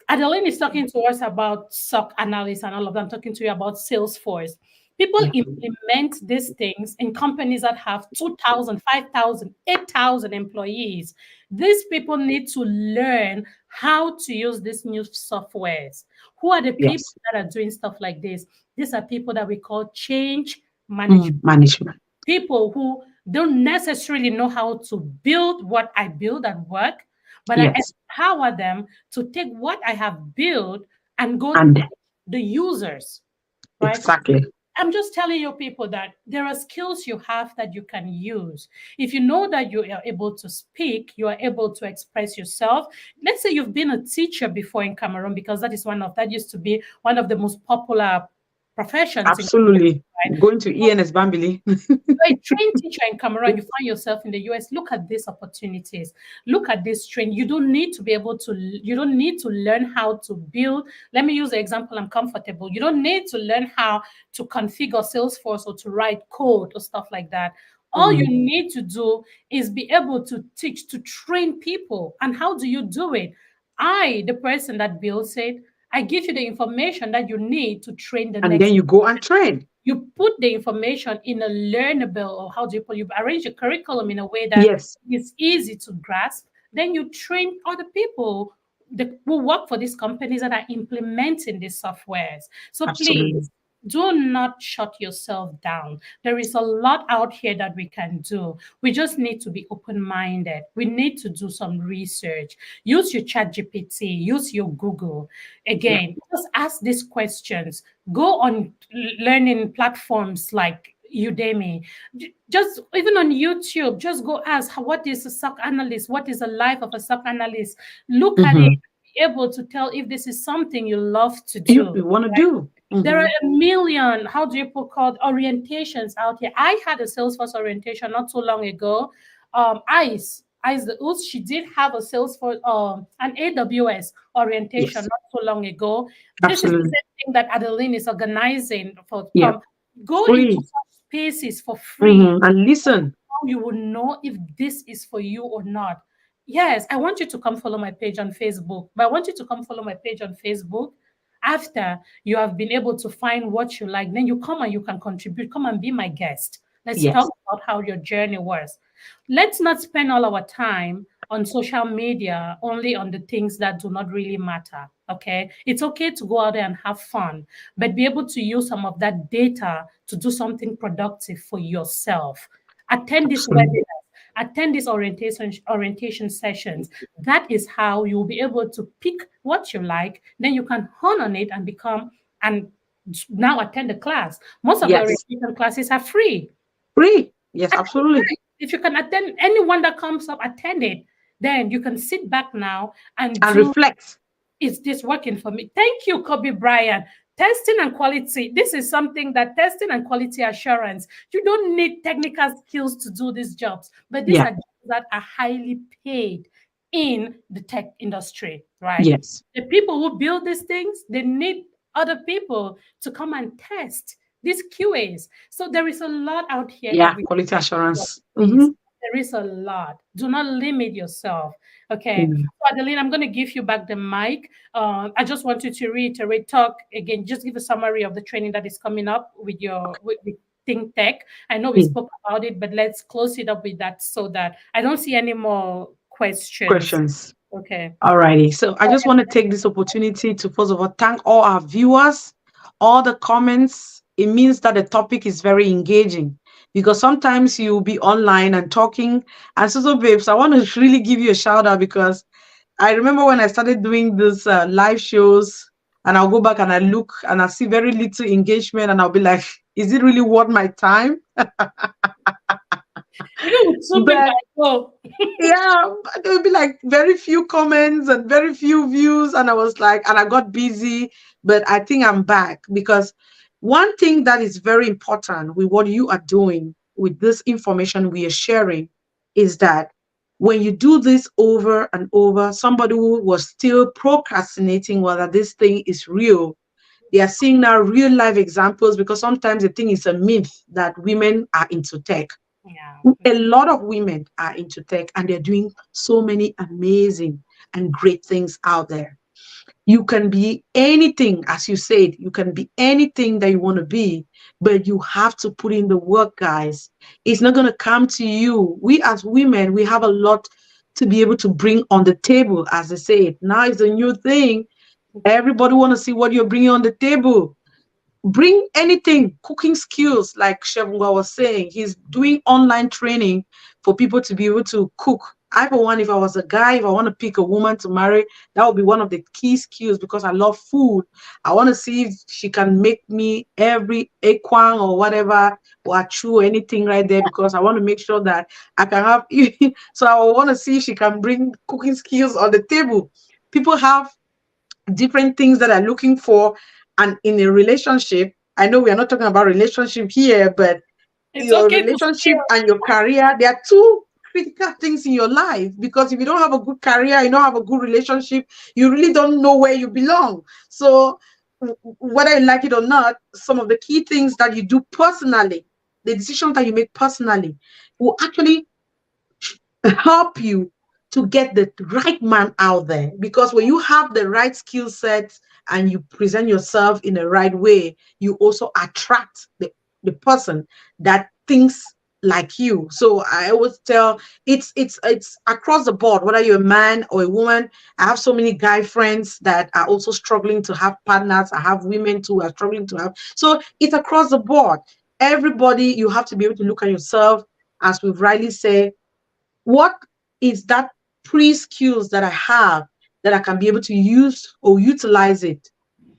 Adeline is talking to us about SOC analysis and all of them, talking to you about Salesforce. People Yeah. implement these things in companies that have 2,000, 5,000, 8,000 employees. These people need to learn how to use these new softwares. Who are the people Yes. that are doing stuff like this? These are people that we call change management. Management. People who don't necessarily know how to build what I build at work, but I Yes. empower them to take what I have built and go And the users, right? Exactly. I'm just telling you people that there are skills you have that you can use. If you know that you are able to speak, you are able to express yourself. Let's say you've been a teacher before in Cameroon, because that used to be one of the most popular professions in Cameroon, Absolutely. right? Going to ENS Bambili. You're a trained teacher in Cameroon, you find yourself in the US, look at these opportunities. Look at this trend. You don't need to learn how to build. Let me use the example I'm comfortable. You don't need to learn how to configure Salesforce or to write code or stuff like that. All you Mhm. need to do is be able to teach, to train people. And how do you do it? I, the person that builds it, I give you the information that you need to train the And then next. you go and train. You put the information in a learnable, or how do you put, you arrange a curriculum in a way that Yes, it's easy to grasp. Then you train other people that will work for these companies that are implementing these softwares. So absolutely. please do not shut yourself down. There is a lot out here that we can do. We just need to be open-minded. We need to do some research. Use your chat GPT, use your Google. Yeah. Again, just ask these questions. Go on learning platforms like Udemy. Just even on YouTube, just go ask, what is a SOC analyst? What is the life of a SOC analyst? Look at it, Hmm. be able to tell if this is something you love to You, do. you want to Right? do. There are Hmm. a million, how do you put, called orientations out here. I had a Salesforce orientation not too long ago. Ice the Ooze, she did have a Salesforce, an AWS orientation Yes, not so long ago. This is the absolutely. same thing that Adeline is organizing for Yeah. come. Go into Free. such spaces for free. Hmm. And listen. How you will know if this is for you or not. Yes, I want you to come follow my page on Facebook, but I want you to come follow my page on Facebook after you have been able to find what you like. Then you come and you can contribute. Come and be my guest. Let's Yes. talk about how your journey was. Let's not spend all our time on social media only on the things that do not really matter. Okay. It's okay to go out there and have fun, but be able to use some of that data to do something productive for yourself. Attend these Absolutely. webinars, attend these orientation sessions. That is how you'll be able to pick what you like. Then you can hone on it and become, and now attend the class. Most of the Yes. orientation classes are free. Free. Yes, absolutely. If you can attend anyone that comes up, attend it. Then you can sit back now and And do, reflect. is this working for me? Thank you, Kobe Bryant. Testing and quality. This is something that testing and quality assurance. You don't need technical skills to do these jobs, but these Yeah. are jobs that are highly paid in the tech industry, right? Yes. The people who build these things, they need other people to come and test these QAs. So there is a lot out here that Yeah. we Quality can do. assurance. Hmm. Please, there is a lot. Do not limit yourself. Okay. Mm. So Adeline, I'm going to give you back the mic. I just want you to reiterate, talk again, just give a summary of the training that is coming up with your with Think Tech. I know we Mm. spoke about it, but let's close it up with that so that I don't see any more questions. Questions. Okay. Alrighty. So I just want to take this opportunity to first of all thank all our viewers, all the comments. It means that the topic is very engaging because sometimes you'll be online and talking. And so babes, I want to really give you a shout out because I remember when I started doing this live shows, and I'll go back and I look and I see very little engagement, and I'll be like, is it really worth my time? Even with two people, But I go. yeah, but there would be like very few comments and very few views. And I was like, and I got busy, but I think I'm back because one thing that is very important with what you are doing with this information we are sharing is that when you do this over and over, somebody who was still procrastinating whether this thing is real, they are seeing now real life examples because sometimes they think it's a myth that women are into tech. Yeah. A lot of women are into tech and they're doing so many amazing and great things out there. You can be anything, as you said, you can be anything that you want to be, but you have to put in the work, guys. It's not going to come to you. We as women, we have a lot to be able to bring on the table, as they say. Now it's a new thing. Everybody want to see what you're bringing on the table. Bring anything, cooking skills, like Chef Ngwa was saying. He's doing online training for people to be able to cook I, for one, if I was a guy, if I want to pick a woman to marry, that would be one of the key skills because I love food. I want to see if she can make me every equine or whatever, or achu or anything right there because I want to make sure that I can have. So I want to see if she can bring cooking skills on the table. People have different things that are looking for, and in a relationship, I know we are not talking about relationship here, but It's your okay to relationship fail. and your career, they are two critical things in your life because if you don't have a good career, you don't have a good relationship, you really don't know where you belong. So whether you like it or not, some of the key things that you do personally, the decisions that you make personally will actually help you to get the right man out there. Because when you have the right skill sets and you present yourself in the right way, you also attract the person that thinks like you. So I always tell, it's across the board, whether you're a man or a woman. I have so many guy friends that are also struggling to have partners. I have women too who are struggling to have. So it's across the board. Everybody, you have to be able to look at yourself, as we've rightly said, what is that pre-skills that I have that I can be able to use or utilize it.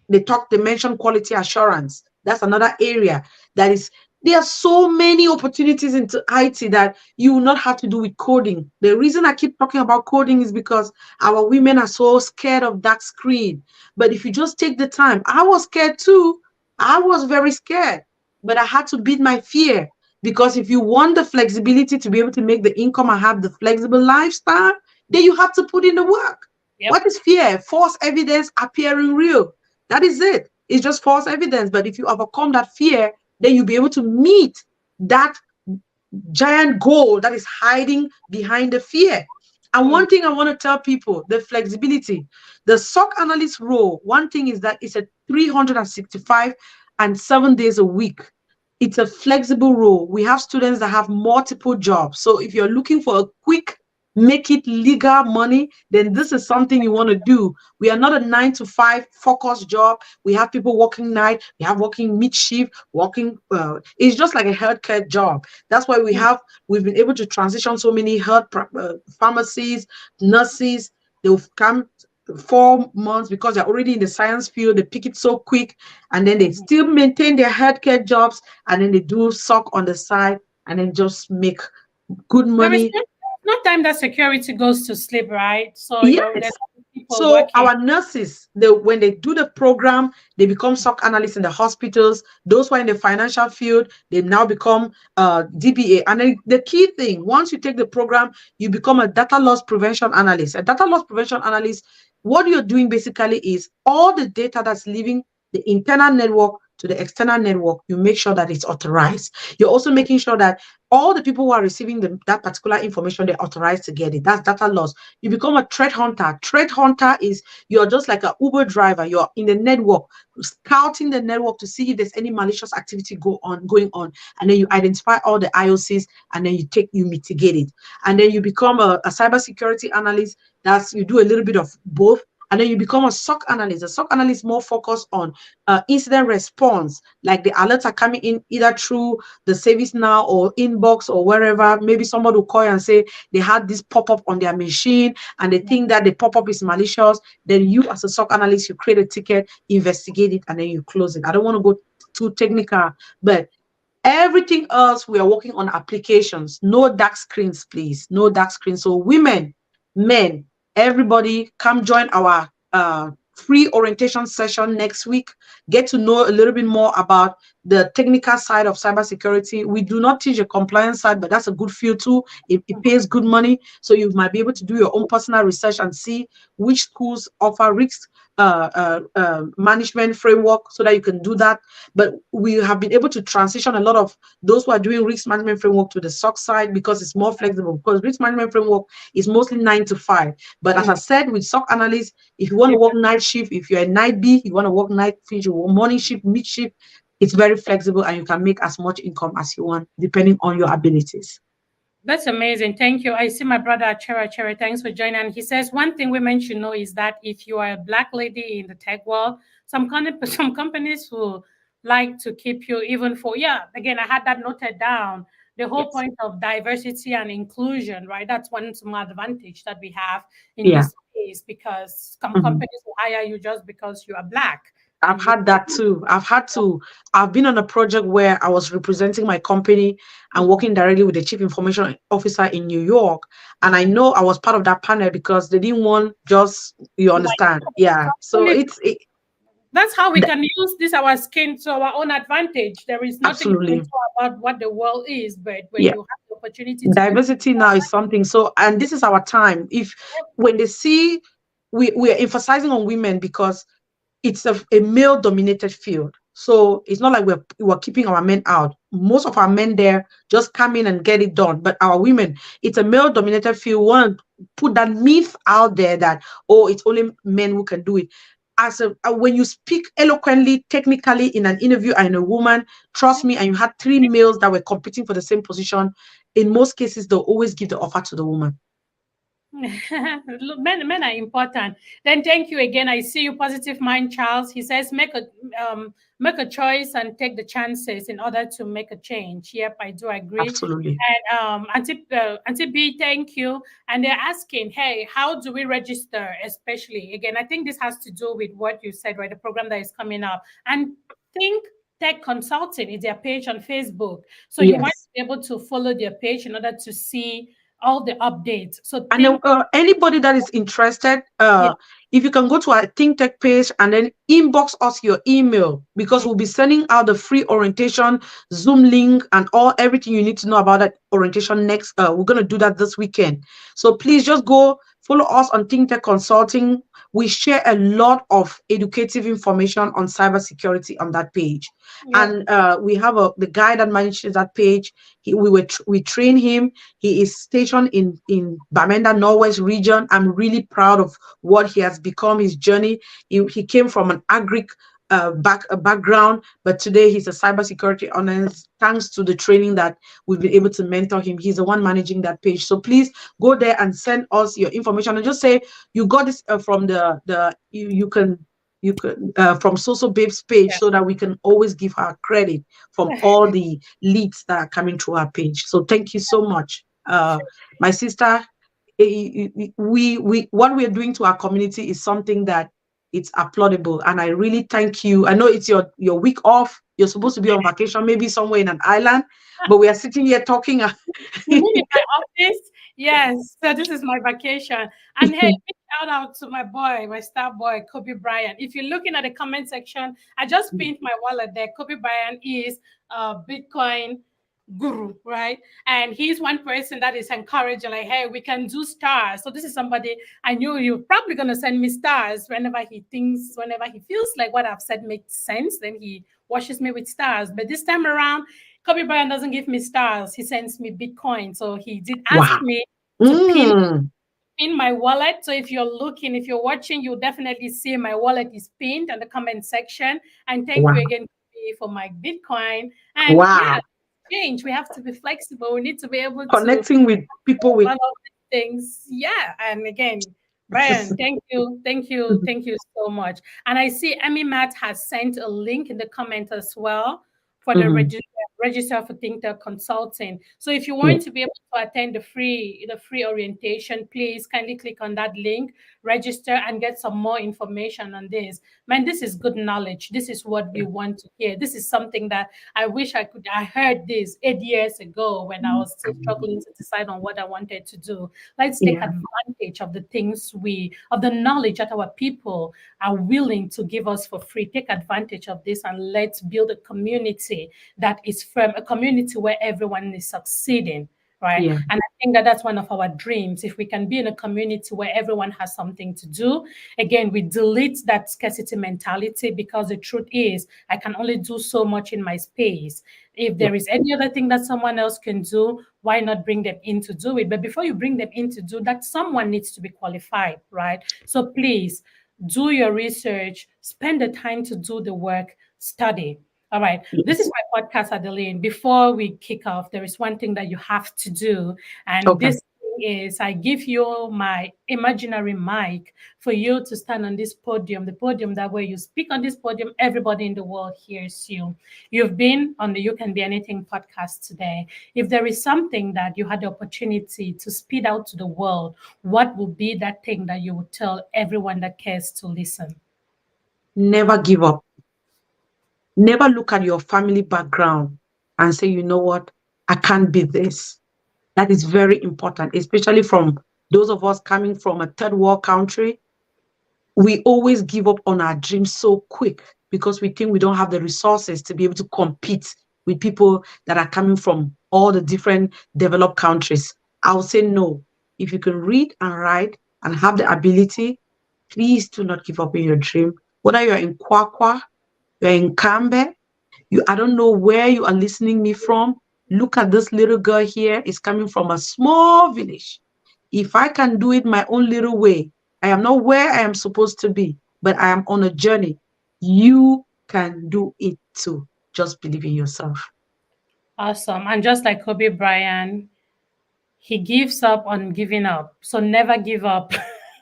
They mention quality assurance. That's another area that is, there are so many opportunities into IT that you will not have to do with coding. The reason I keep talking about coding is because our women are so scared of that screen. But if you just take the time, I was scared too. I was very scared, but I had to beat my fear. Because if you want the flexibility to be able to make the income and have the flexible lifestyle, then you have to put in the work. Yep. What is fear? False evidence appearing real. That is it. It's just false evidence. But if you overcome that fear, then you'll be able to meet that giant goal that is hiding behind the fear. And Mm. one thing I want to tell people, the flexibility, the SOC analyst role, one thing is that it's a 365 and 7 days a week. It's a flexible role. We have students that have multiple jobs. So if you're looking for a quick, make it legal money, then this is something you want to do. We are not a 9 to 5 focused job. We have people working night, we have working mid shift, working. It's just like a healthcare job. That's why we've been able to transition so many pharmacies, nurses. They'll come 4 months because they're already in the science field. They pick it so quick, and then they still maintain their healthcare jobs, and then they do sock on the side, and then just make good There is money. no time that security goes to sleep, right? So there's Yes. people So working. our nurses, when they do the program, they become SOC analysts in the hospitals. Those who are in the financial field, they now become DBA. And then the key thing, once you take the program, you become a data loss prevention analyst. A data loss prevention analyst, what you're doing basically is all the data that's leaving the internal network to the external network, you make sure that it's authorized. You're also making sure that all the people who are receiving that particular information, they're authorized to get it. That's data loss. You become a threat hunter. Threat hunter is, you're just like an Uber driver. You're in the network, scouting the network to see if there's any malicious activity going on. And then you identify all the IOCs, and then you mitigate it. And then you become a cybersecurity analyst. You do a little bit of both. And then you become a SOC analyst. A SOC analyst more focused on incident response, like the alerts are coming in either through the service now or inbox or wherever. Maybe somebody will call you and say they had this pop-up on their machine and they think that the pop-up is malicious. Then you, as a SOC analyst, you create a ticket, investigate it, and then you close it. I don't want to go too technical, but everything else, we are working on applications. No dark screens, please. No dark screens. So women, men, everybody, come join our free orientation session next week. Get to know a little bit more about the technical side of cybersecurity. We do not teach the compliance side, but that's a good field too. It pays good money. So you might be able to do your own personal research and see which schools offer risk management framework so that you can do that. But we have been able to transition a lot of those who are doing risk management framework to the SOC side because it's more flexible, because risk management framework is mostly 9 to 5. But as I said, with SOC analysts, if you want to work night shift, if you're a night B, you want to work night shift, you want morning shift, mid shift, it's very flexible and you can make as much income as you want depending on your abilities. That's amazing. Thank you. I see my brother Chera. Thanks for joining. And he says one thing women should know is that if you are a black lady in the tech world, some companies will like to keep you even for, yeah, again, I had that noted down. the whole Yes. point of diversity and inclusion, right? That's one small advantage that we have in Yeah. this space, because Mhm. companies will hire you just because you are Black I've and you. had that too. I've been on a project where I was representing my company and Mhm. working directly with the chief information officer in New York. And I know I was part of that panel because they didn't want just, you White understand. people. Yeah. So Absolutely. That's how we th- can use this our skin to our own advantage. There is nothing absolutely. gentle about what the world is, but when Yeah. you have the opportunity to use Diversity now is something. So, and this is our time. If when they see we're emphasizing on women because it's a male dominated field. So it's not like we're keeping our men out. Most of our men there just come in and get it done. But our women, it's a male dominated field. We want to put that myth out there that, oh, it's only men who can do it. When you speak eloquently, technically in an interview and a woman, trust me, and you had three males that were competing for the same position, in most cases they'll always give the offer to the woman. Look, men are important. Then thank you again. I see you, positive mind, Charles. He says make a choice and take the chances in order to make a change. Yep, I do agree. Absolutely. And Auntie B, thank you. And they're asking, hey, how do we register? Especially again, I think this has to do with what you said, right? The program that is coming up. And think Tech Consulting is their page on Facebook. So you want Yes. to be able to follow their page in order to see all the updates. So And think, anybody that is interested, yeah, if you can go to our Think Tech page and then inbox us your email, because we'll be sending out the free orientation, Zoom link, and everything you need to know about that orientation next. We're gonna do that this weekend. So please just go follow us on Think Tech Consulting. We share a lot of educative information on cybersecurity on that page, yeah. and we have the guy that manages that page. We train him. He is stationed in Bamenda, Norwest region. I'm really proud of what he has become, his journey. He came from an background, but today he's a cybersecurity analyst. Thanks to the training that we've been able to mentor him, he's the one managing that page. So please go there and send us your information and just say you got this from you can from Social Babes page, Yeah. so that we can always give her credit from all the leads that are coming through our page. So thank you so much, my sister. We what we are doing to our community is something that it's applaudable, and I really thank you. I know it's your week off. You're supposed to be on vacation, maybe somewhere in an island, but we are sitting here talking. You mean in my office? Yes. So this is my vacation. And hey, big shout out to my boy, my star boy, Kobe Bryant. If you're looking at the comment section, I just pinned my wallet there. Kobe Bryant is a Bitcoin guru, right? And he's one person that is encouraging, like, hey, we can do stars. So this is somebody I knew you're probably gonna send me stars whenever he feels like what I've said makes sense, then he washes me with stars. But this time around, Kobe Bryant doesn't give me stars. He sends me Bitcoin. So he did ask Wow. me to Mm, pin my wallet. So if you're watching, you'll definitely see my wallet is pinned in the comment section. And thank you wow. again for my Bitcoin. And yeah, Wow. change. We have to be flexible. We need to be able to Connecting with people with all of these things. Yeah. And again, Brian, thank you so much. And I see Emmy Matt has sent a link in the comment as well for the Mhm. register for ThinkTech Consulting. So if you Yeah. want to be able to attend the free orientation, please kindly click on that link, register, and get some more information on this. Man, this is good knowledge. This is what we want to hear. This is something that I wish I heard this 8 years ago when I was still struggling to decide on what I wanted to do. Let's take Yeah. advantage of the of the knowledge that our people are willing to give us for free. Take advantage of this and let's build a community that is firm, a community where everyone is succeeding. Right. Yeah. And I think that that's one of our dreams. If we can be in a community where everyone has something to do, again, we delete that scarcity mentality, because the truth is, I can only do so much in my space. If Yeah. there is any other thing that someone else can do, why not bring them in to do it? But before you bring them in to do that, someone needs to be qualified, right? So please do your research, spend the time to do the work, study. All right. This is Yes. my podcast, Adeline. Before we kick off, there is one thing that you have to do. And Okay. this is I give you my imaginary mic for you to stand on this podium, the podium that way you speak on this podium, everybody in the world hears you. You've been on the You Can Be Anything podcast today. If there is something that you had the opportunity to speak out to the world, what would be that thing that you would tell everyone that cares to listen? Never give up. Never look at your family background and say, you know what, I can't be this. That is very important, especially from those of us coming from a third world country. We always give up on our dreams so quick because we think we don't have the resources to be able to compete with people that are coming from all the different developed countries. I would say no. If you can read and write and have the ability, please do not give up in your dream. Whether you're in Kwakwa, you're in Kambe, I don't know where you are listening me from. Look at this little girl here. Is coming from a small village. If I can do it my own little way, I am not where I am supposed to be, but I am on a journey. You can do it too. Just believe in yourself. Awesome. And just like Kobe Bryant, he gives up on giving up. So never give up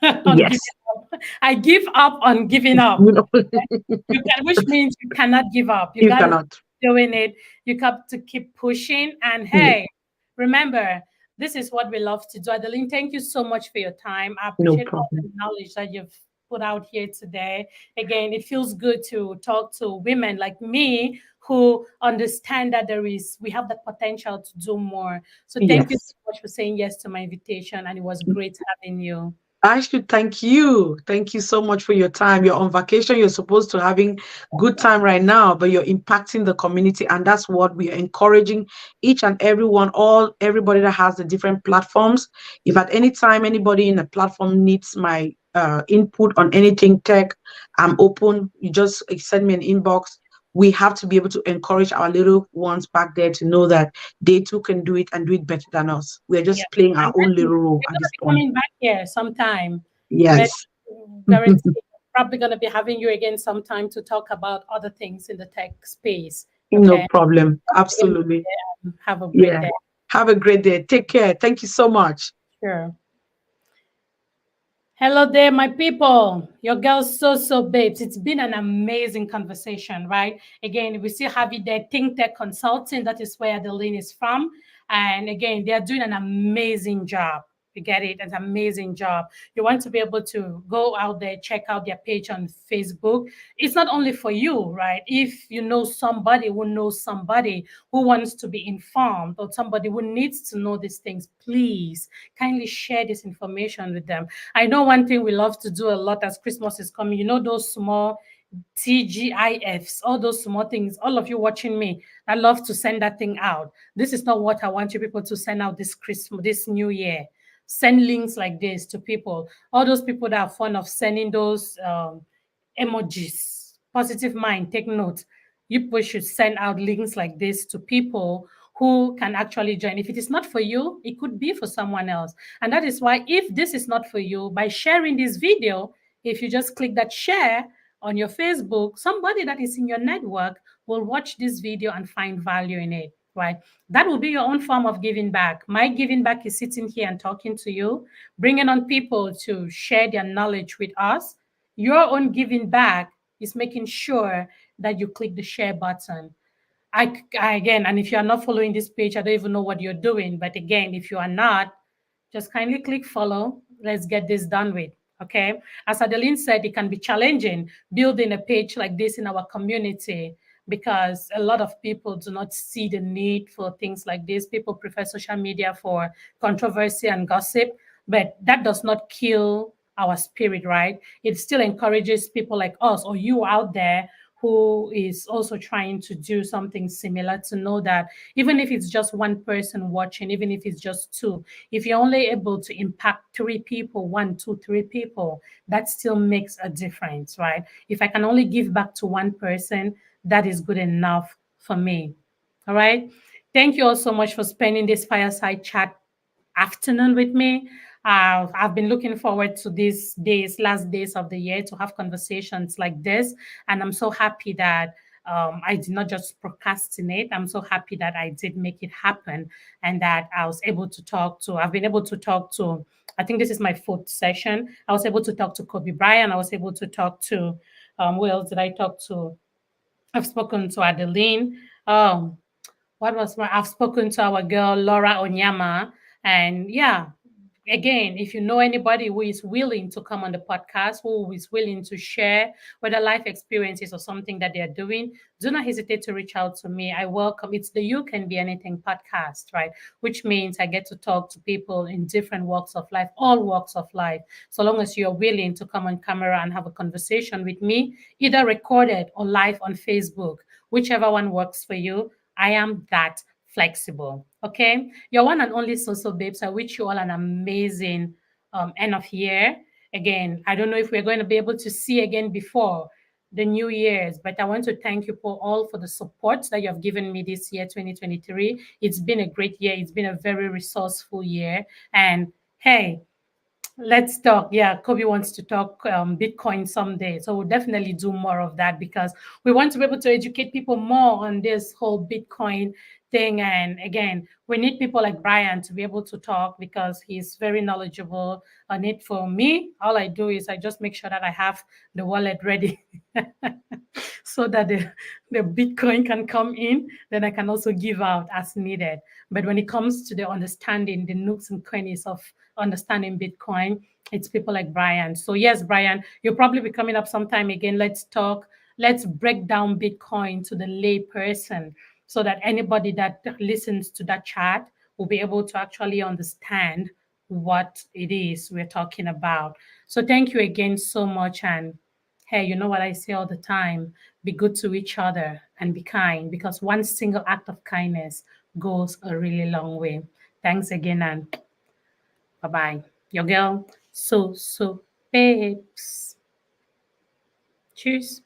on giving Yes. up. I give up on giving up. You know, You can, which means you cannot give up. You you got to cannot. keep doing it. You got to keep pushing. And Yeah, hey, remember, this is what we love to do. Adeline, thank you so much for your time. I no appreciate all the problem. knowledge that you've put out here today. Again, it feels good to talk to women like me who understand that we have the potential to do more. So thank you Yes. so much for saying yes to my invitation. And it was great having you. I should thank you. Thank you so much for your time. You're on vacation. You're supposed to having good time right now, but you're impacting the community, and that's what we are encouraging each and everyone, everybody that has the different platforms. If at any time anybody in the platform needs my input on anything tech, I'm open. You just send me an inbox. We have to be able to encourage our little ones back there to know that they too can do it and do it better than us. We're Yeah. just playing our And own then little role we're at gonna this be point. coming back here sometime. But Yes. guarantee probably gonna be having you again sometime to talk about other things in the tech space. No Okay. problem. Absolutely. Have a great Yeah. day. Have a great day. Take care. Thank you so much. Sure. Hello there, my people. Your girl so babes. It's been an amazing conversation, right? Again, we still have it there, Think Tech Consulting. That is where Adeline is from. And again, they are doing an amazing job. You get it? An amazing job. You want to be able to go out there, check out their page on Facebook. It's not only for you, right? If you know somebody who knows somebody who wants to be informed or somebody who needs to know these things, please kindly share this information with them. I know one thing we love to do a lot as Christmas is coming. You know, those small TGIFs, all those small things, all of you watching me, I love to send that thing out. This is not what I want you people to send out this Christmas, this new year. Send links like this to people. All those people that are fond of sending those emojis, positive mind, take note. You people should send out links like this to people who can actually join. If it is not for you, it could be for someone else. And that is why, if this is not for you, by sharing this video, if you just click that share on your Facebook, somebody that is in your network will watch this video and find value in it, right? That will be your own form of giving back. My giving back is sitting here and talking to you, bringing on people to share their knowledge with us. Your own giving back is making sure that you click the share button. Again, and if you are not following this page, I don't even know what you're doing. But again, if you are not, just kindly click follow. Let's get this done with. Okay. As Adeline said, it can be challenging building a page like this in our community because a lot of people do not see the need for things like this. People prefer social media for controversy and gossip, but that does not kill our spirit, right? It still encourages people like us or you out there who is also trying to do something similar to know that even if it's just one person watching, even if it's just two, if you're only able to impact three people, one, two, three people, that still makes a difference, right? If I can only give back to one person, that is good enough for me. All right. Thank you all so much for spending this fireside chat afternoon with me. I've been looking forward to these days, last days of the year, to have conversations like this. And I'm so happy that I did not just procrastinate. I'm so happy that I did make it happen and that I was able to I've been able to talk to, I think this is my fourth session. I was able to talk to Kobe Bryant. I was able to talk to, who else did I talk to? I've spoken to Adeline. What was my, I've spoken to our girl, Laura Onyama. And yeah, again, if you know anybody who is willing to come on the podcast, who is willing to share whether life experiences or something that they're doing, do not hesitate to reach out to me. I welcome, it's the You Can Be Anything podcast, right? Which means I get to talk to people in different walks of life, all walks of life. So long as you're willing to come on camera and have a conversation with me, either recorded or live on Facebook, whichever one works for you. I am that flexible. Okay. Your one and only Social Babes. I wish you all an amazing end of year. Again, I don't know if we're going to be able to see again before the New Year's, but I want to thank you for all for the support that you have given me this year, 2023. It's been a great year. It's been a very resourceful year. And hey, let's talk. Yeah, Kobe wants to talk Bitcoin someday. So we'll definitely do more of that because we want to be able to educate people more on this whole Bitcoin thing. And again, we need people like Brian to be able to talk because he's very knowledgeable on it. For me, all I do is I just make sure that I have the wallet ready so that the Bitcoin can come in. Then I can also give out as needed. But when it comes to the understanding, the nooks and crannies of understanding Bitcoin, it's people like Brian. So yes, Brian, you'll probably be coming up sometime again. Let's talk. Let's break down Bitcoin to the lay person so that anybody that listens to that chat will be able to actually understand what it is we're talking about. So thank you again so much. And hey, you know what I say all the time? Be good to each other and be kind because one single act of kindness goes a really long way. Thanks again and bye bye. Your girl, so babes. Tschüss.